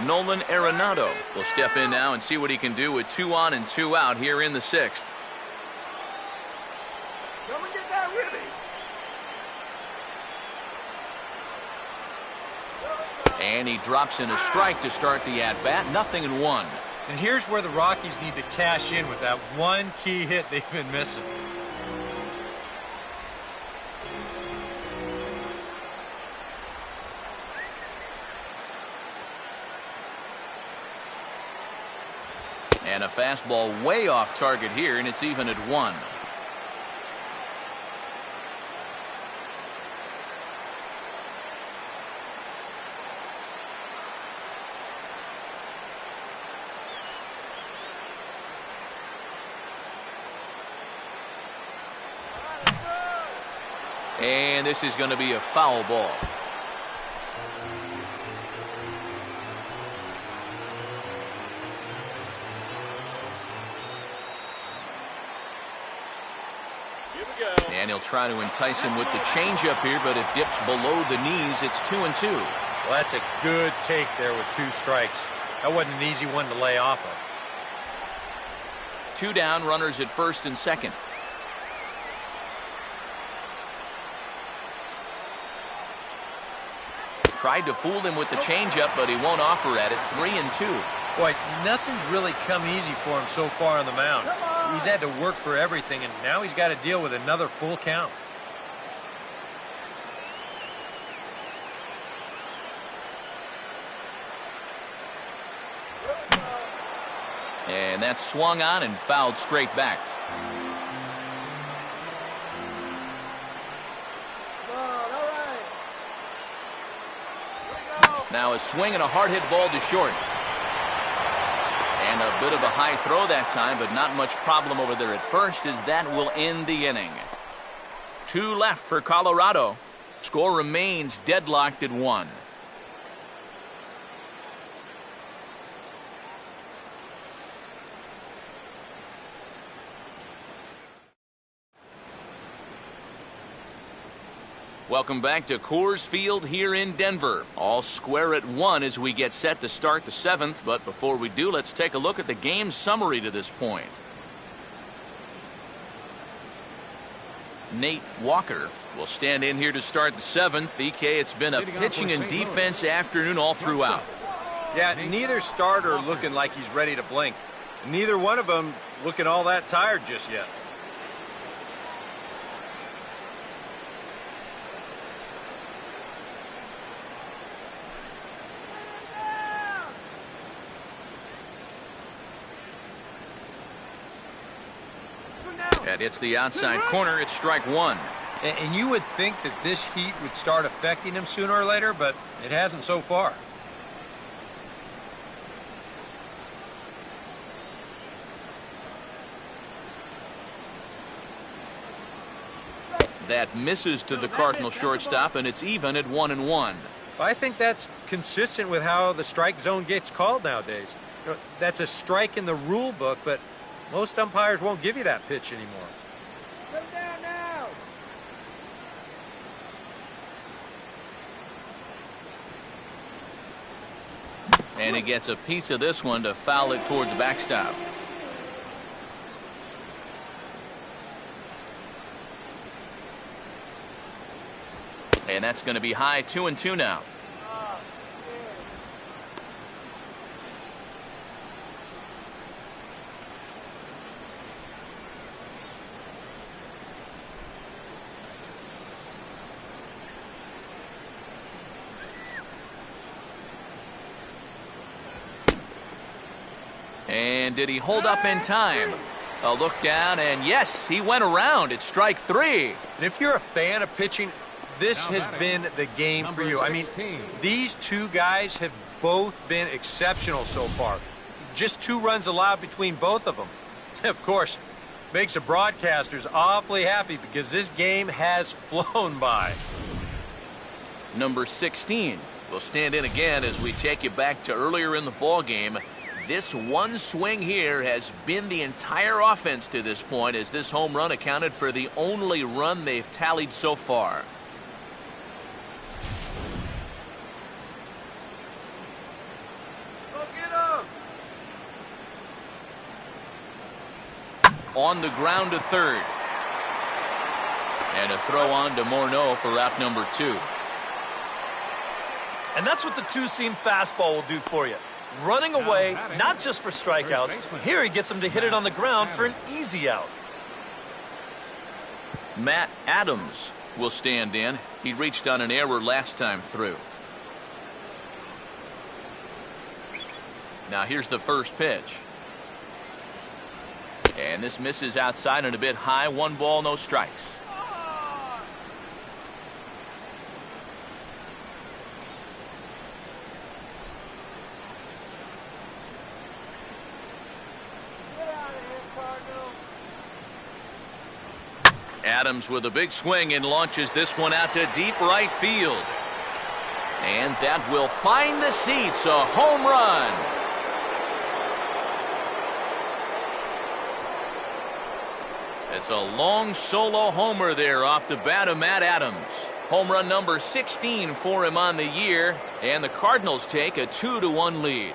Nolan Arenado will step in now and see what he can do with 2 on and 2 out here in the 6th. Come and get that ribby. And he drops in a strike to start the at-bat. 0-1. And here's where the Rockies need to cash in with that one key hit they've been missing. And a fastball way off target here, and it's even at 1. And this is going to be a foul ball. And he'll try to entice him with the changeup here, but it dips below the knees. It's 2-2. Well, that's a good take there with 2 strikes. That wasn't an easy one to lay off of. 2 down, runners at first and second. Tried to fool him with the changeup, but he won't offer at it. 3-2. Boy, nothing's really come easy for him so far on the mound. He's had to work for everything, and now he's got to deal with another full count. And that's swung on and fouled straight back. Now a swing and a hard hit ball to short. And a bit of a high throw that time, but not much problem over there at first, as that will end the inning. 2 left for Colorado. Score remains deadlocked at 1. Welcome back to Coors Field here in Denver. All square at 1 as we get set to start the 7th. But before we do, let's take a look at the game summary to this point. Nate Walker will stand in here to start the 7th. EK, it's been a pitching and defense afternoon all throughout. Yeah, neither starter looking like he's ready to blink. Neither one of them looking all that tired just yet. That hits the outside corner. It's strike 1. And you would think that this heat would start affecting him sooner or later, but it hasn't so far. That misses to the Cardinal shortstop, and it's even at 1-1. I think that's consistent with how the strike zone gets called nowadays. You know, that's a strike in the rule book, but most umpires won't give you that pitch anymore. Sit down now. And he gets a piece of this one to foul it toward the backstop. And that's going to be high. 2-2 now. And did he hold up in time? A look down, and yes, he went around. It's strike 3. And if you're a fan of pitching, this has been the game for you. I mean, these 2 guys have both been exceptional so far. Just 2 runs allowed between both of them. Of course, makes the broadcasters awfully happy because this game has flown by. Number 16 will stand in again as we take you back to earlier in the ball game. This one swing here has been the entire offense to this point, as this home run accounted for the only run they've tallied so far. Go get him. On the ground to third. And a throw on to Morneau for out number 2. And that's what the two-seam fastball will do for you. Running away, not just for strikeouts. Here he gets him to hit it on the ground for an easy out. Matt Adams will stand in. He reached on an error last time through. Now here's the first pitch. And this misses outside and a bit high. 1 ball, no strikes. Adams with a big swing and launches this one out to deep right field. And that will find the seats. A home run. It's a long solo homer there off the bat of Matt Adams. Home run number 16 for him on the year. And the Cardinals take a 2-1 lead.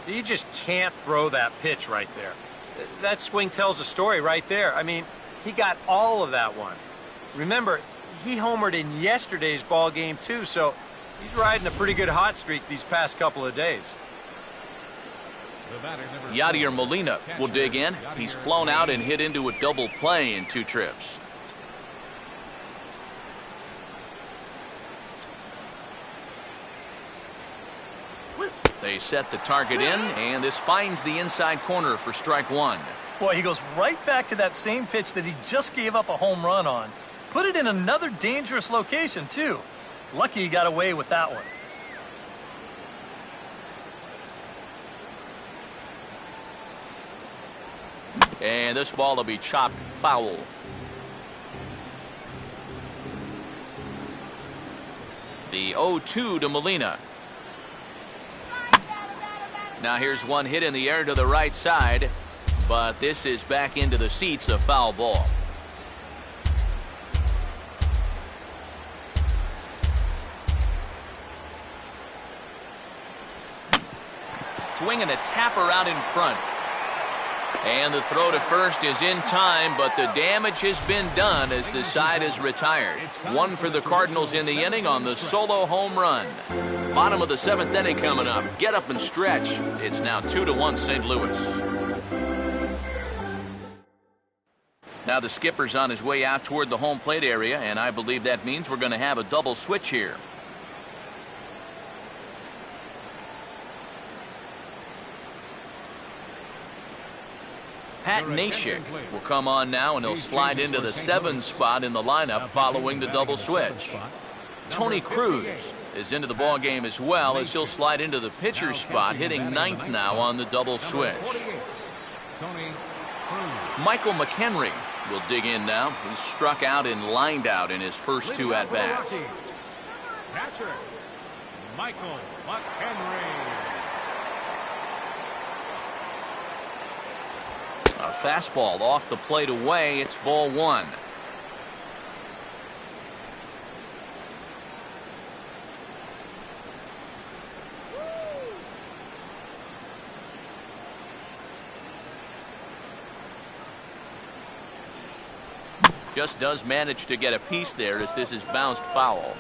You just can't throw that pitch right there. That swing tells a story right there. I mean, he got all of that one. Remember, he homered in yesterday's ball game too, so he's riding a pretty good hot streak these past couple of days. Yadier Molina will dig in. He's flown out and hit into a double play in 2 trips. They set the target in, and this finds the inside corner for strike 1. Boy, he goes right back to that same pitch that he just gave up a home run on. Put it in another dangerous location, too. Lucky he got away with that one. And this ball will be chopped foul. The 0-2 to Molina. Now here's one hit in the air to the right side, but this is back into the seats, a foul ball. Swinging a tapper out in front. And the throw to first is in time, but the damage has been done as the side is retired. 1 for the Cardinals in the inning on the solo home run. Bottom of the 7th inning coming up. Get up and stretch. It's now 2-1 St. Louis. Now the skipper's on his way out toward the home plate area, and I believe that means we're going to have a double switch here. Pat Neshek will come on now, and he'll slide into the 7 spot in the lineup following the double switch. Tony Cruz is into the ball game as well, as he'll slide into the pitcher spot, hitting 9th now on the double switch. Michael McHenry will dig in now. He's struck out and lined out in his first 2 at-bats. Catcher, Michael McHenry. A fastball off the plate away. It's ball 1. Just does manage to get a piece there as this is bounced foul.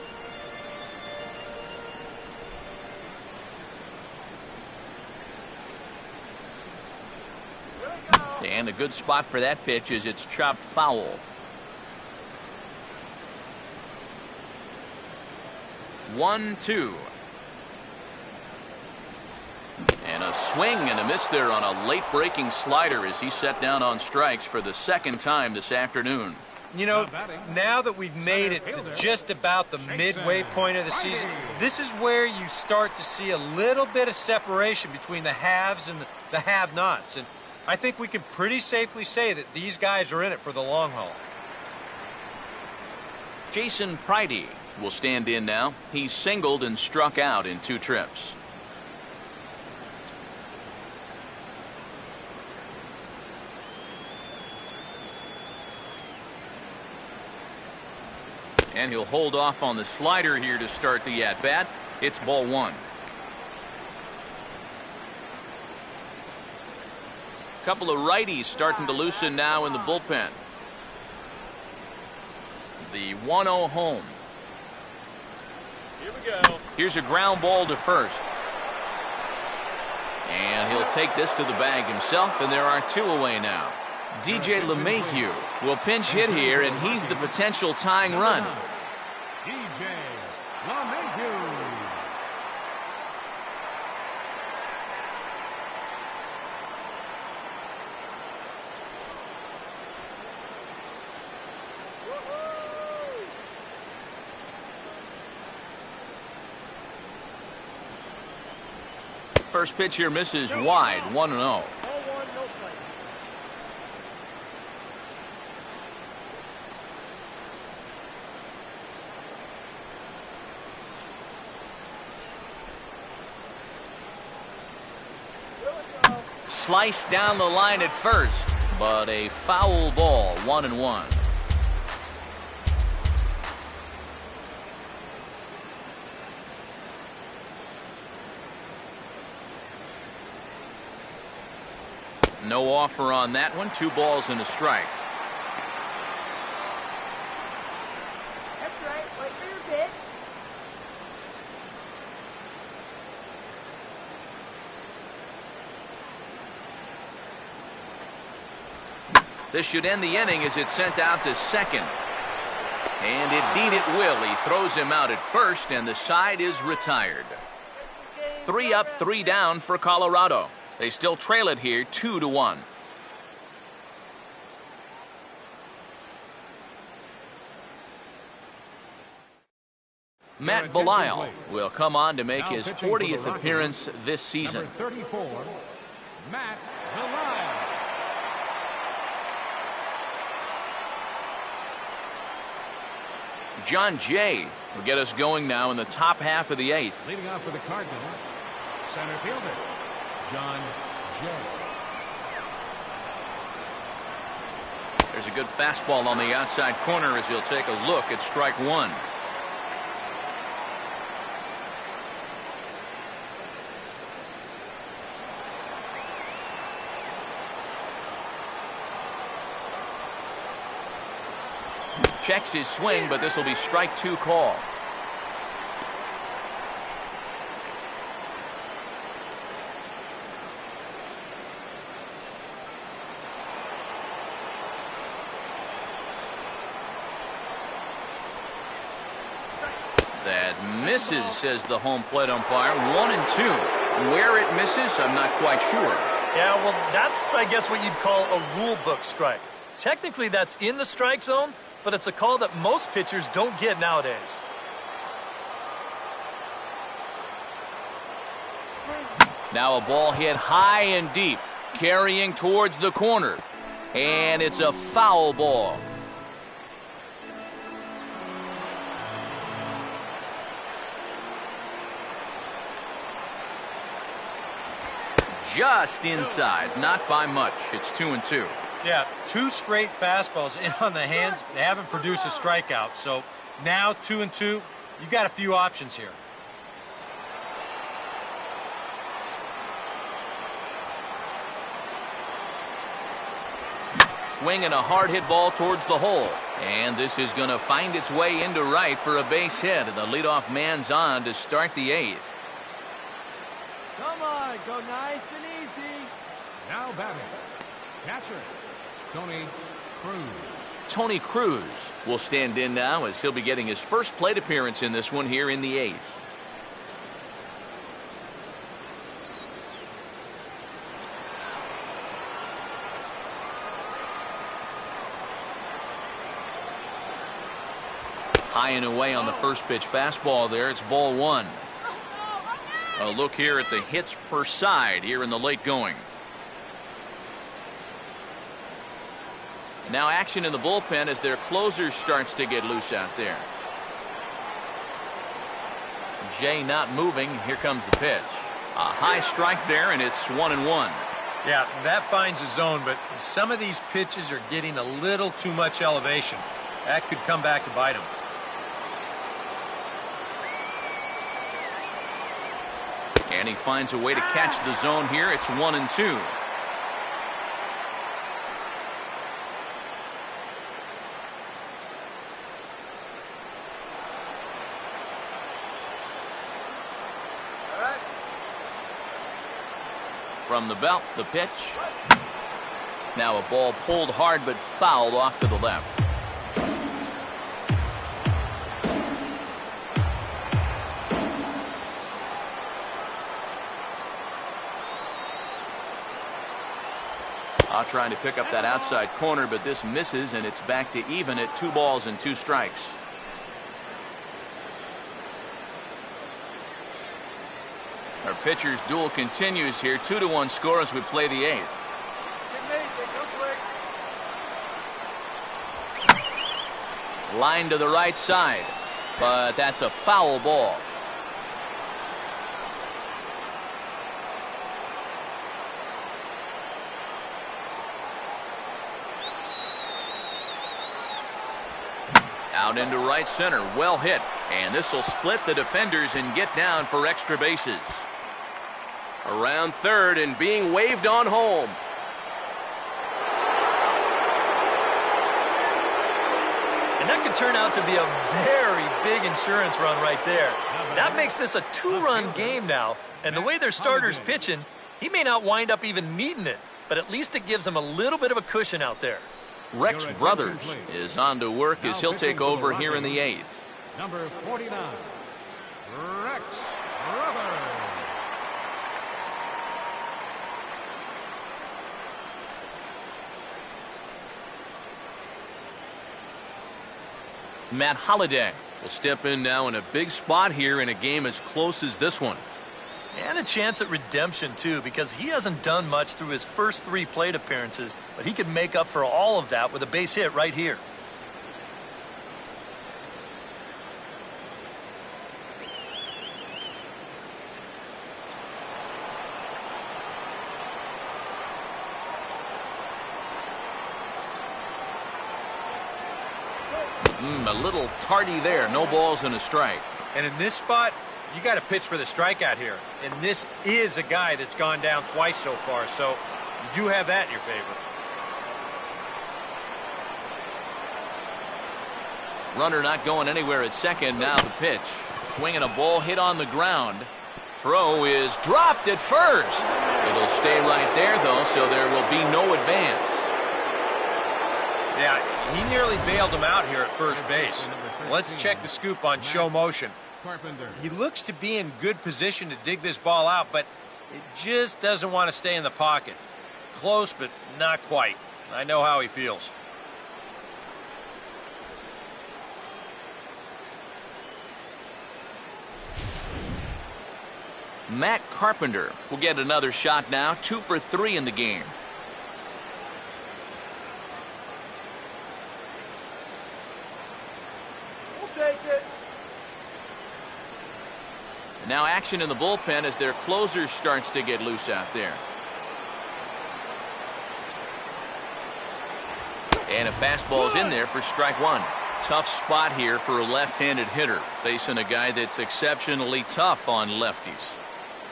And a good spot for that pitch is it's chopped foul. One, 2. And a swing and a miss there on a late breaking slider as he set down on strikes for the 2nd time this afternoon. You know, now that we've made it to just about the midway point of the season, this is where you start to see a little bit of separation between the haves and the have-nots. And I think we can pretty safely say that these guys are in it for the long haul. Jason Pridey will stand in now. He's singled and struck out in 2 trips. And he'll hold off on the slider here to start the at-bat. It's ball 1. Couple of righties starting to loosen now in the bullpen. The 1-0 home. Here we go. Here's a ground ball to first. And he'll take this to the bag himself, and there are 2 away now. DJ LeMahieu will pinch hit here, and he's the potential tying run. DJ LeMahieu. First pitch here misses wide, 1-0. Sliced down the line at first, but a foul ball, 1-1. No offer on that one. 2 balls and a strike. That's right. Wait for your pitch. This should end the inning as it's sent out to second. And indeed it will. He throws him out at first, and the side is retired. 3 up, 3 down for Colorado. They still trail it here 2-1. Matt Belisle will come on to make his 40th appearance this season. Number 34, Matt Belisle. John Jay will get us going now in the top half of the 8th. Leading off for the Cardinals, center fielder, John Jay. There's a good fastball on the outside corner as he'll take a look at strike 1. Checks his swing, but this will be strike 2 call. That misses, says the home plate umpire. 1-2. Where it misses, I'm not quite sure. Yeah, well, that's, I guess, what you'd call a rule book strike. Technically, that's in the strike zone, but it's a call that most pitchers don't get nowadays. Now a ball hit high and deep, carrying towards the corner. And it's a foul ball. Just inside, not by much. It's 2-2. Yeah, 2 straight fastballs in on the hands. They haven't produced a strikeout. So now 2-2, you got a few options here. Swinging a hard hit ball towards the hole. And this is going to find its way into right for a base hit. And the leadoff man's on to start the 8th. Come on, go nice and easy. Now batting, catcher, Tony Cruz. Tony Cruz will stand in now as he'll be getting his first plate appearance in this one here in the 8th. High and away on the first pitch fastball there. It's ball 1. A look here at the hits per side here in the late going. Now action in the bullpen as their closer starts to get loose out there. Jay not moving. Here comes the pitch. A high strike there, and it's 1-1. Yeah, that finds a zone, but some of these pitches are getting a little too much elevation. That could come back to bite him. And he finds a way to catch the zone here. It's 1-2. From the belt, the pitch. Now a ball pulled hard but fouled off to the left. Trying to pick up that outside corner, but this misses, and it's back to even at 2 balls and 2 strikes. Our pitcher's duel continues here. 2-1 score as we play the 8th. Line to the right side, but that's a foul ball. Out into right center, well hit, and this will split the defenders and get down for extra bases. Around third and being waved on home. And that could turn out to be a very big insurance run right there. That makes this a 2-run game now, and the way their starter's pitching, he may not wind up even needing it, but at least it gives him a little bit of a cushion out there. Rex Brothers is on to work as he'll take over here in the 8th. Number 49, Rex Brothers. Matt Holliday will step in now in a big spot here in a game as close as this one. And a chance at redemption, too, because he hasn't done much through his first 3 plate appearances, but he could make up for all of that with a base hit right here. A little tardy there. No balls and a strike. And in this spot, you got to pitch for the strikeout here. And this is a guy that's gone down twice so far, so you do have that in your favor. Runner not going anywhere at second. Now the pitch. Swinging a ball hit on the ground. Throw is dropped at first. It'll stay right there, though, so there will be no advance. Yeah, he nearly bailed him out here at first base. Let's check the scoop on show motion. He looks to be in good position to dig this ball out, but it just doesn't want to stay in the pocket. Close, but not quite. I know how he feels. Matt Carpenter will get another shot now. 2 for 3 in the game. Take it. Now action in the bullpen as their closer starts to get loose out there. And a fastball's in there for strike 1. Tough spot here for a left-handed hitter, facing a guy that's exceptionally tough on lefties.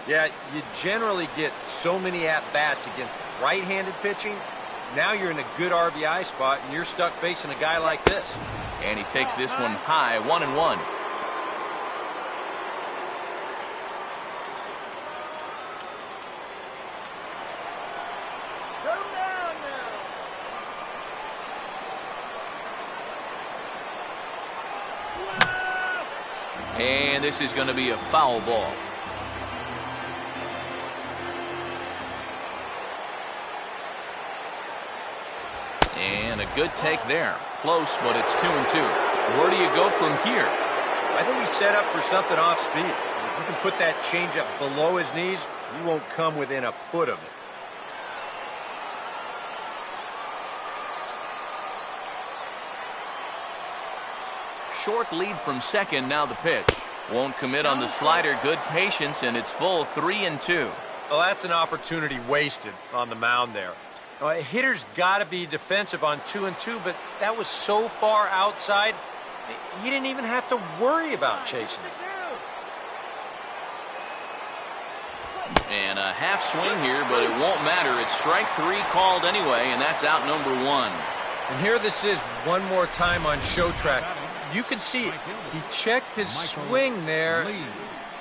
Yeah, you generally get so many at-bats against right-handed pitching. Now you're in a good RBI spot, and you're stuck facing a guy like this. And he takes this one high, 1-1. And this is going to be a foul ball. And a good take there. Close, but it's 2-2. Where do you go from here? I think he's set up for something off speed. If you can put that changeup below his knees, he won't come within a foot of it. Short lead from second. Now the pitch. Won't commit on the slider. Good patience, and it's full 3-2. Well, that's an opportunity wasted on the mound there. Now, a hitter's got to be defensive on 2-2, but that was so far outside, he didn't even have to worry about chasing it. And a half swing here, but it won't matter. It's strike 3 called anyway, and that's out number 1. And here this is one more time on show track. You can see it. He checked his swing there,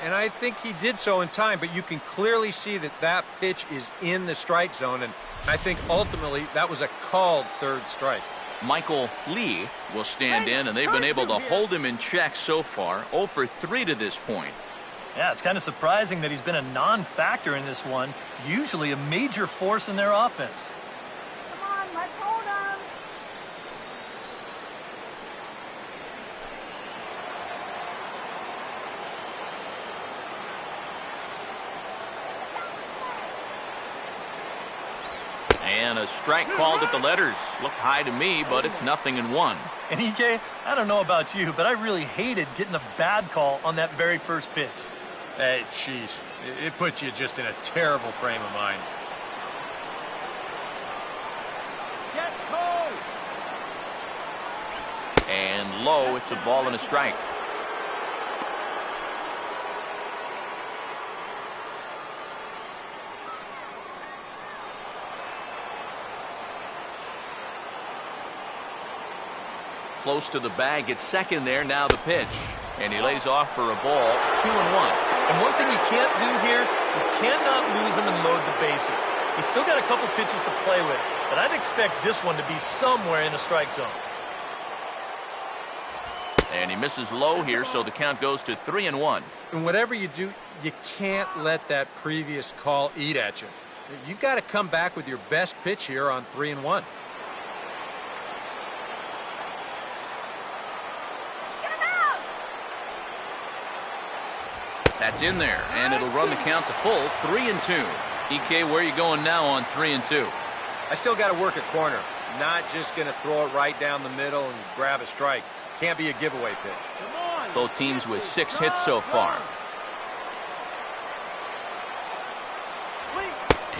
And I think he did so in time, but you can clearly see that that pitch is in the strike zone, and I think ultimately that was a called third strike. Michael Lee will stand in, and they've been able to hold him in check so far. 0 for 3 to this point. Yeah, it's kind of surprising that he's been a non-factor in this one. Usually a major force in their offense. Come on, let's hold him. And a strike called at the letters. Looked high to me, but it's 0-1. And EK, I don't know about you, but I really hated getting a bad call on that very first pitch. Hey, jeez. It puts you just in a terrible frame of mind. Get cold. And low, it's a ball and a strike. Close to the bag, it's second there, now the pitch. And he lays off for a ball, 2-1. And one thing you can't do here, you cannot lose him and load the bases. He's still got a couple pitches to play with, but I'd expect this one to be somewhere in the strike zone. And he misses low here, so the count goes to 3-1. And whatever you do, you can't let that previous call eat at you. You've got to come back with your best pitch here on 3-1. That's in there, and it'll run the count to full, 3-2. EK, where are you going now on 3-2? I still got to work a corner. Not just going to throw it right down the middle and grab a strike. Can't be a giveaway pitch. Both teams with 6 hits so far.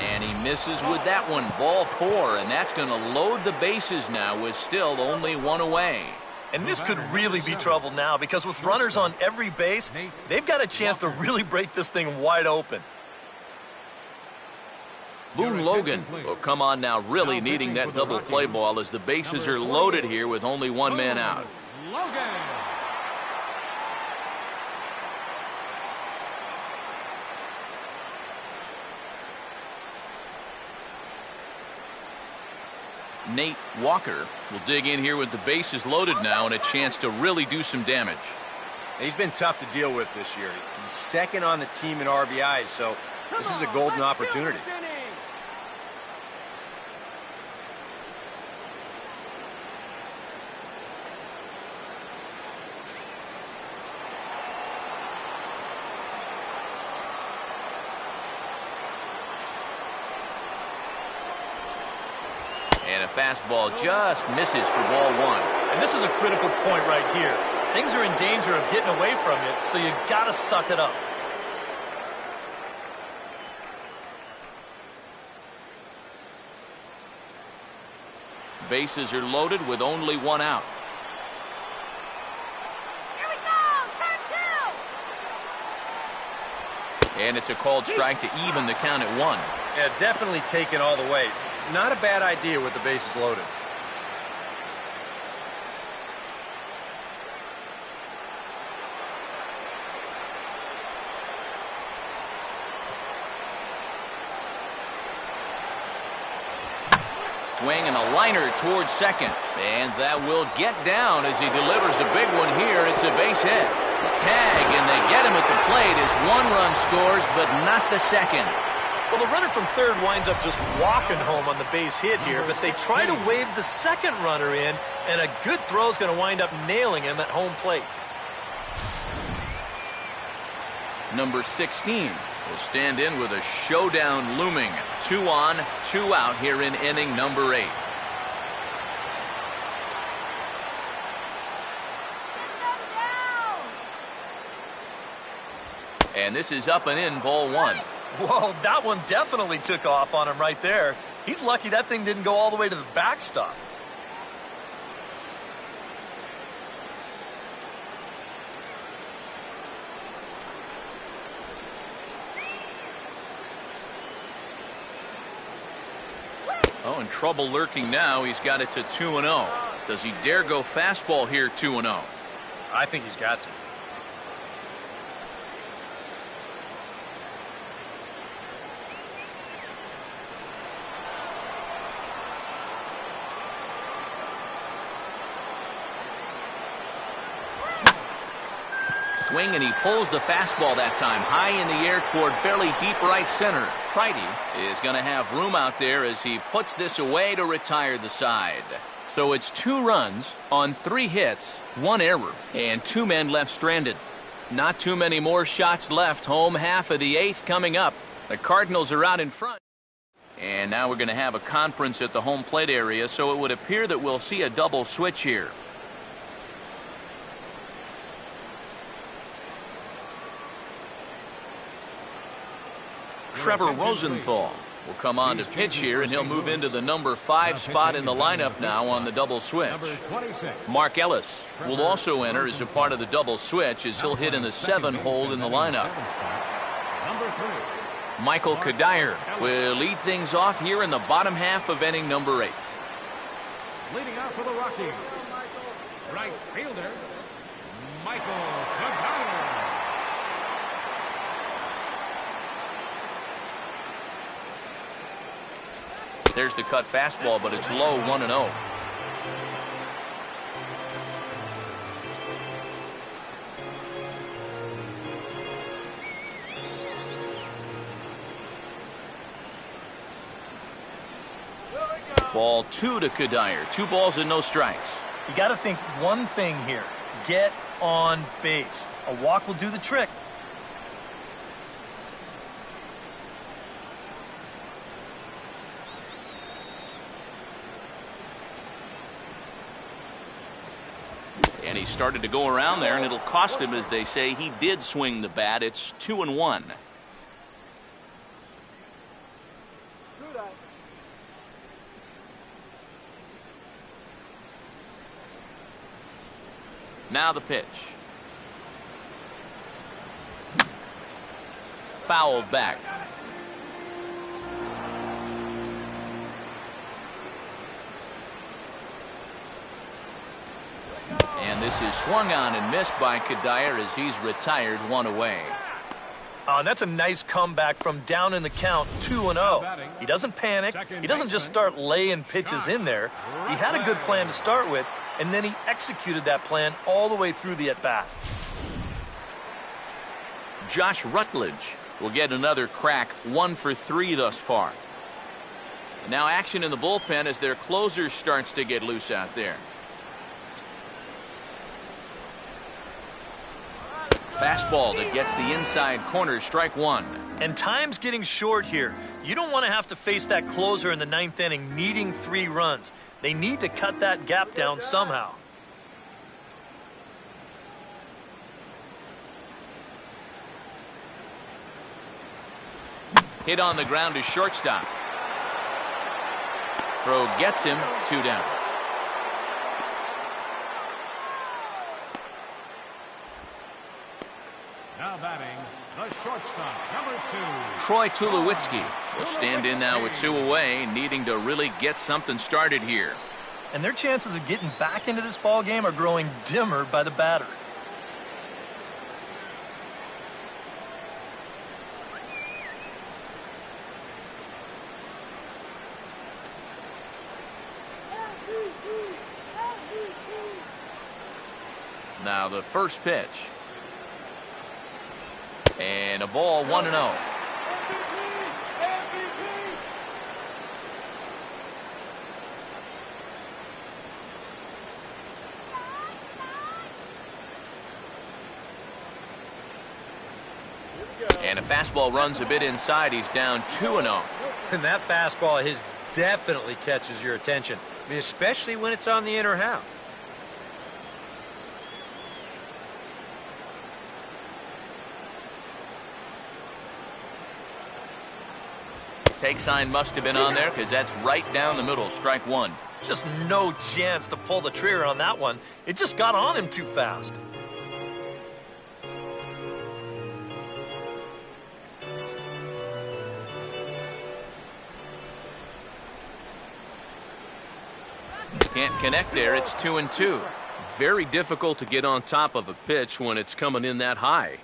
And he misses with that one, ball 4, and that's going to load the bases now with still only 1 away. And this could really be trouble now because with runners on every base, they've got a chance to really break this thing wide open. Boone Logan will come on now, really needing that double play ball as the bases are loaded here with only 1 man out. Logan. Nate Walker will dig in here with the bases loaded now and a chance to really do some damage. He's been tough to deal with this year. He's second on the team in RBIs, so this is a golden opportunity. And a fastball just misses for ball 1. And this is a critical point right here. Things are in danger of getting away from it, so you got to suck it up. Bases are loaded with only 1 out. Here we go, turn 2. And it's a called strike to even the count at 1. Yeah, definitely taken all the way. Not a bad idea with the bases loaded. Swing and a liner towards second. And that will get down as he delivers a big one here. It's a base hit. Tag, and they get him at the plate as 1 run scores, but not the second. Well, the runner from third winds up just walking home on the base hit here, but they try to wave the second runner in, and a good throw is going to wind up nailing him at home plate. Number 16 will stand in with a showdown looming. 2 on, 2 out here in inning number 8. And this is up and in, ball 1. Whoa, that one definitely took off on him right there. He's lucky that thing didn't go all the way to the backstop. Oh, and trouble lurking now. He's got it to 2-0. Does he dare go fastball here 2-0? I think he's got to. Swing, and he pulls the fastball that time high in the air toward fairly deep right center. Righty is going to have room out there as he puts this away to retire the side. So it's 2 runs on 3 hits, 1 error, and 2 men left stranded. Not too many more shots left. Home half of the 8th coming up. The Cardinals are out in front. And now we're going to have a conference at the home plate area, so it would appear that we'll see a double switch here. Trevor Rosenthal will come on to pitch here, and he'll move into the number 5 spot in the lineup now on the double switch. Mark Ellis will also enter as a part of the double switch as he'll hit in the 7 hole in the lineup. Michael Kadire will lead things off here in the bottom half of inning number 8. Leading out for the Rockies, right fielder, Michael Kadire. There's the cut fastball, but it's low, 1-0. Ball 2 to Kadire. 2 balls and no strikes. You got to think one thing here. Get on base. A walk will do the trick. And he started to go around there, and it'll cost him, as they say. He did swing the bat. It's 2-1. Now the pitch. Fouled back. And this is swung on and missed by Kadire as he's retired 1 away. And that's a nice comeback from down in the count, 2-0. He doesn't panic. He doesn't just start laying pitches in there. He had a good plan to start with, and then he executed that plan all the way through the at-bat. Josh Rutledge will get another crack, 1 for 3 thus far. Now action in the bullpen as their closer starts to get loose out there. Fastball that gets the inside corner, strike 1. And time's getting short here. You don't want to have to face that closer in the 9th inning needing 3 runs. They need to cut that gap down somehow. Hit on the ground to shortstop. Throw gets him, 2 down. Now batting, the shortstop, number 2. Troy Tulowitzki will stand in now with 2 away, needing to really get something started here. And their chances of getting back into this ball game are growing dimmer by the batter. Now the first pitch. And a ball, 1-0. And a fastball runs a bit inside. He's down 2-0. And that fastball of his definitely catches your attention. I mean, especially when it's on the inner half. Take sign must have been on there because that's right down the middle, strike 1. Just no chance to pull the trigger on that one. It just got on him too fast. Can't connect there. It's 2-2. Very difficult to get on top of a pitch when it's coming in that high.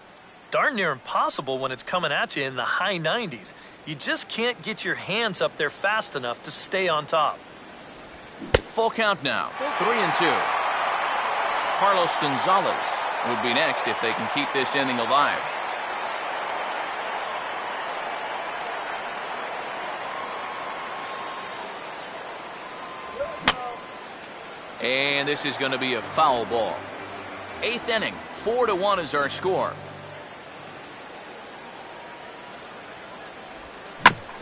Darn near impossible when it's coming at you in the high 90s. You just can't get your hands up there fast enough to stay on top. Full count now, 3-2. Carlos Gonzalez would be next if they can keep this inning alive. And this is going to be a foul ball. 8th inning, 4-1 is our score.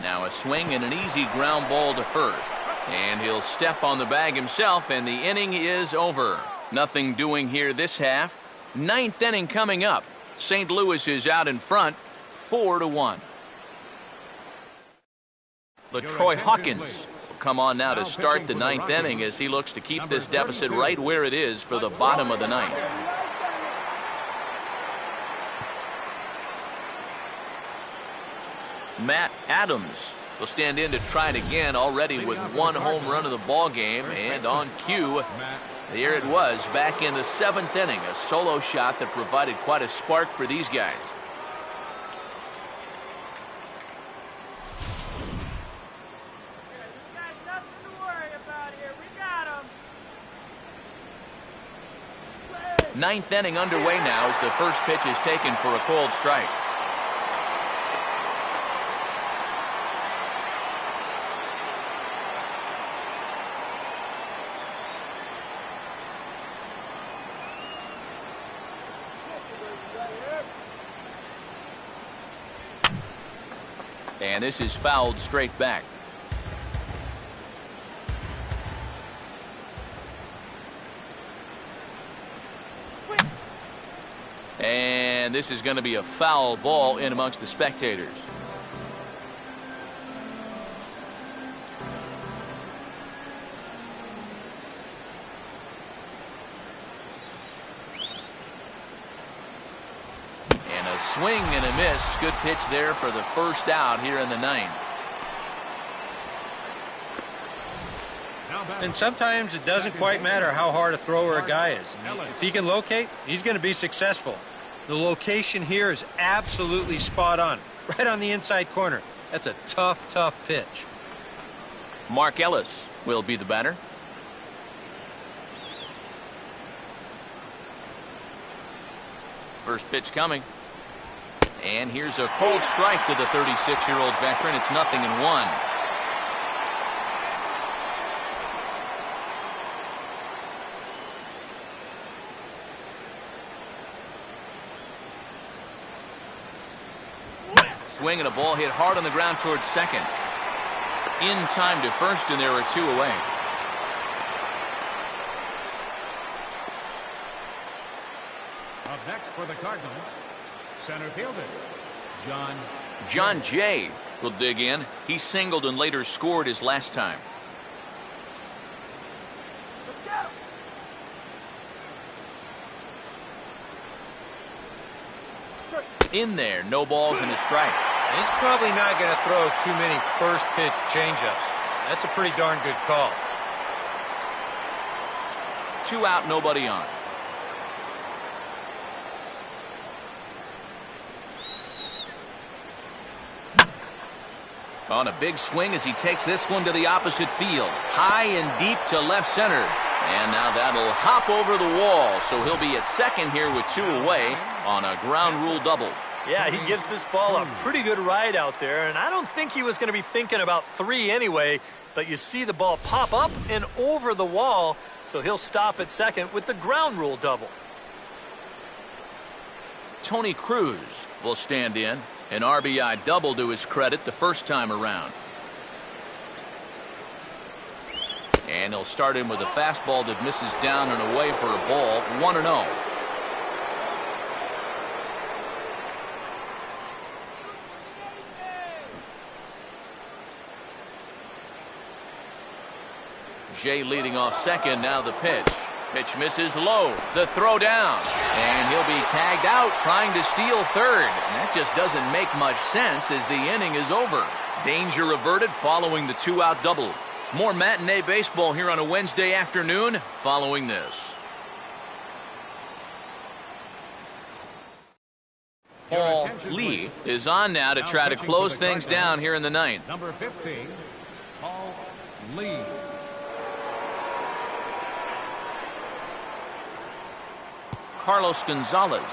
Now a swing and an easy ground ball to first. And he'll step on the bag himself, and the inning is over. Nothing doing here this half. 9th inning coming up. St. Louis is out in front, 4-1. LaTroy Hawkins will come on now to start the 9th inning as he looks to keep this deficit right where it is for the bottom of the 9th. Matt Adams will stand in to try it again, already with 1 home run of the ball game, and on cue, there it was back in the 7th inning, a solo shot that provided quite a spark for these guys. We got nothing to worry about here. We got him. 9th inning underway now as the first pitch is taken for a cold strike. And this is fouled straight back. And this is going to be a foul ball in amongst the spectators. Swing and a miss. Good pitch there for the first out here in the 9th. And sometimes it doesn't quite matter how hard a thrower a guy is. If he can locate, he's going to be successful. The location here is absolutely spot on. Right on the inside corner. That's a tough, tough pitch. Mark Ellis will be the batter. First pitch coming. And here's a cold strike to the 36-year-old veteran. It's 0-1. Swing and a ball hit hard on the ground towards second. In time to first, and there are 2 away. Up next for the Cardinals, center fielder, John Jay will dig in. He singled and later scored his last time. In there, no balls and a strike. He's probably not going to throw too many first pitch changeups. That's a pretty darn good call. 2 out, nobody on. On a big swing as he takes this one to the opposite field. High and deep to left center. And now that'll hop over the wall. So he'll be at second here with 2 away on a ground rule double. Yeah, he gives this ball a pretty good ride out there. And I don't think he was going to be thinking about 3 anyway. But you see the ball pop up and over the wall. So he'll stop at second with the ground rule double. Tony Cruz will stand in. An RBI double to his credit the first time around. And he'll start him with a fastball that misses down and away for a ball. 1-0. Jay leading off second. Now the pitch. Pitch misses low. The throw down. And he'll be tagged out trying to steal third. And that just doesn't make much sense as the inning is over. Danger averted following the 2-out double. More matinee baseball here on a Wednesday afternoon following this. Paul Lee is on now to try to close things down here in the 9th. number 15, Paul Lee. Carlos Gonzalez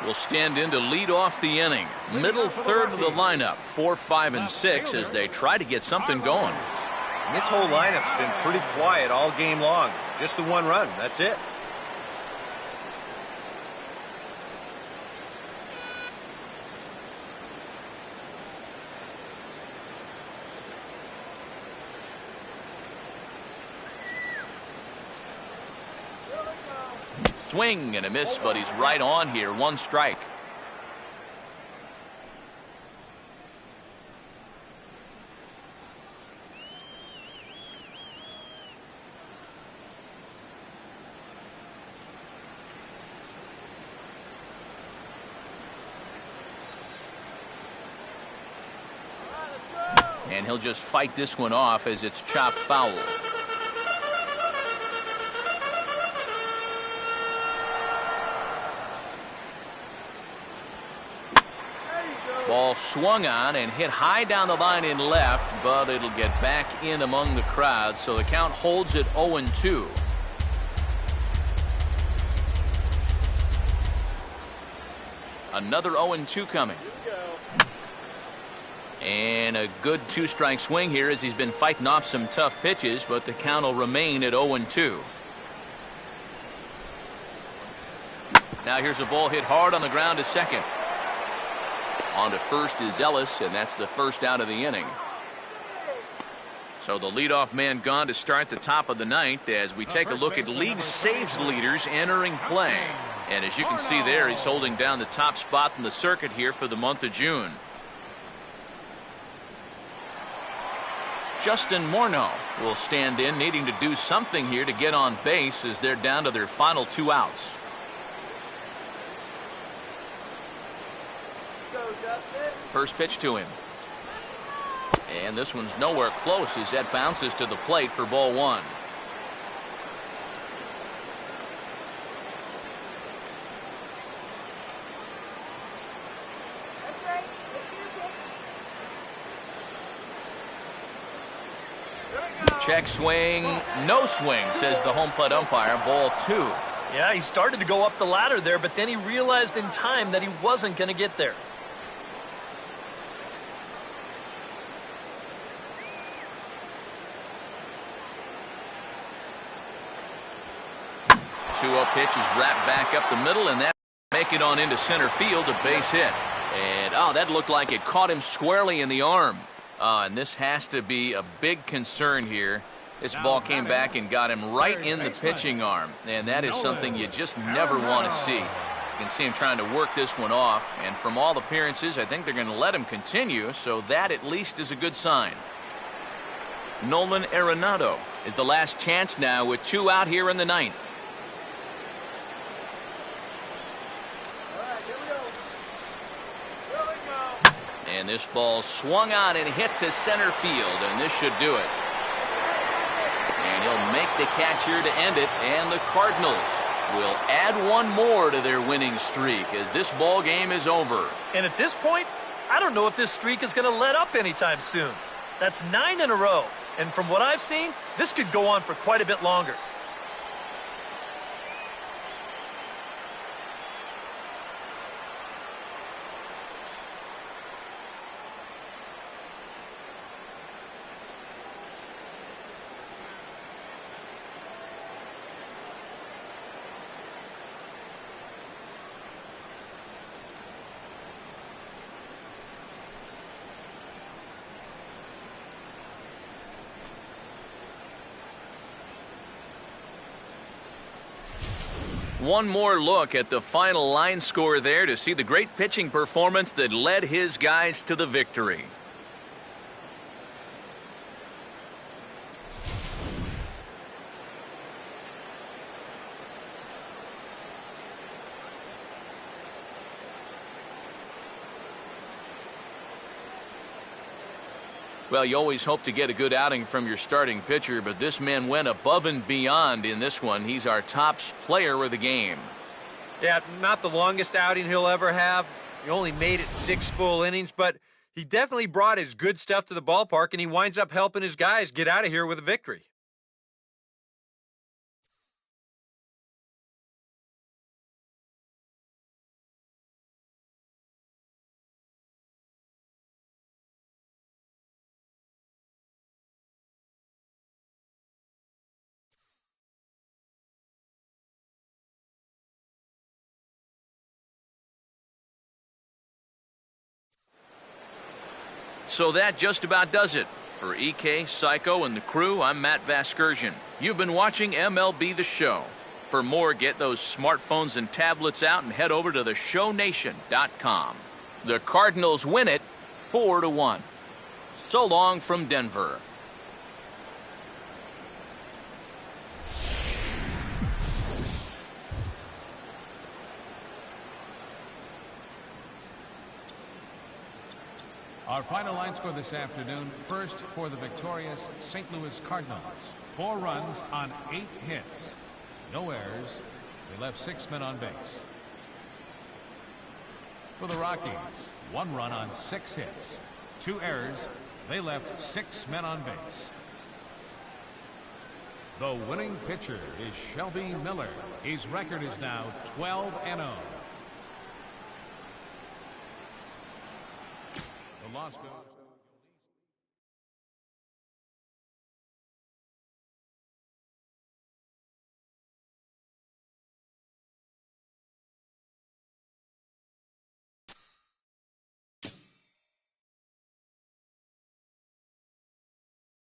will stand in to lead off the inning. Middle third of the lineup, 4, 5, and 6 as they try to get something going. And this whole lineup's been pretty quiet all game long. Just the one run, that's it. Swing and a miss, but he's right on here. 1 strike. And he'll just fight this one off as it's chopped foul. Ball swung on and hit high down the line in left, but it'll get back in among the crowd, so the count holds at 0-2. Another 0-2 coming. And a good 2-strike swing here as he's been fighting off some tough pitches, but the count will remain at 0-2. Now here's a ball hit hard on the ground to second. On to first is Ellis, and that's the first out of the inning. So the leadoff man gone to start the top of the ninth as we take a look at league saves leaders entering play. And as you can see there, he's holding down the top spot in the circuit here for the month of June. Justin Morneau will stand in, needing to do something here to get on base as they're down to their final 2 outs. First pitch to him. And this one's nowhere close as that bounces to the plate for ball 1. Check swing, no swing, says the home plate umpire. Ball 2. Yeah, he started to go up the ladder there, but then he realized in time that he wasn't going to get there. 2-0 pitch is wrapped back up the middle, and that make it on into center field, a base hit. And that looked like it caught him squarely in the arm. And this has to be a big concern here. This ball came back and got him right in the pitching arm, and that is something you just never want to see. You can see him trying to work this one off, and from all appearances, I think they're going to let him continue, so that at least is a good sign. Nolan Arenado is the last chance now with 2 out here in the ninth. And this ball swung on and hit to center field, and this should do it. And he'll make the catch here to end it, and the Cardinals will add 1 more to their winning streak as this ball game is over. And at this point, I don't know if this streak is going to let up anytime soon. That's 9 in a row, and from what I've seen, this could go on for quite a bit longer. One more look at the final line score there to see the great pitching performance that led his guys to the victory. Well, you always hope to get a good outing from your starting pitcher, but this man went above and beyond in this one. He's our top player of the game. Yeah, not the longest outing he'll ever have. He only made it 6 full innings, but he definitely brought his good stuff to the ballpark, and he winds up helping his guys get out of here with a victory. So that just about does it. For EK, Psycho, and the crew, I'm Matt Vasgersian. You've been watching MLB The Show. For more, get those smartphones and tablets out and head over to theshownation.com. The Cardinals win it 4-1. So long from Denver. Our final line score this afternoon. First for the victorious St. Louis Cardinals. 4 runs on 8 hits. No errors. They left 6 men on base. For the Rockies, 1 run on 6 hits. 2 errors. They left 6 men on base. The winning pitcher is Shelby Miller. His record is now 12-0. The loss goes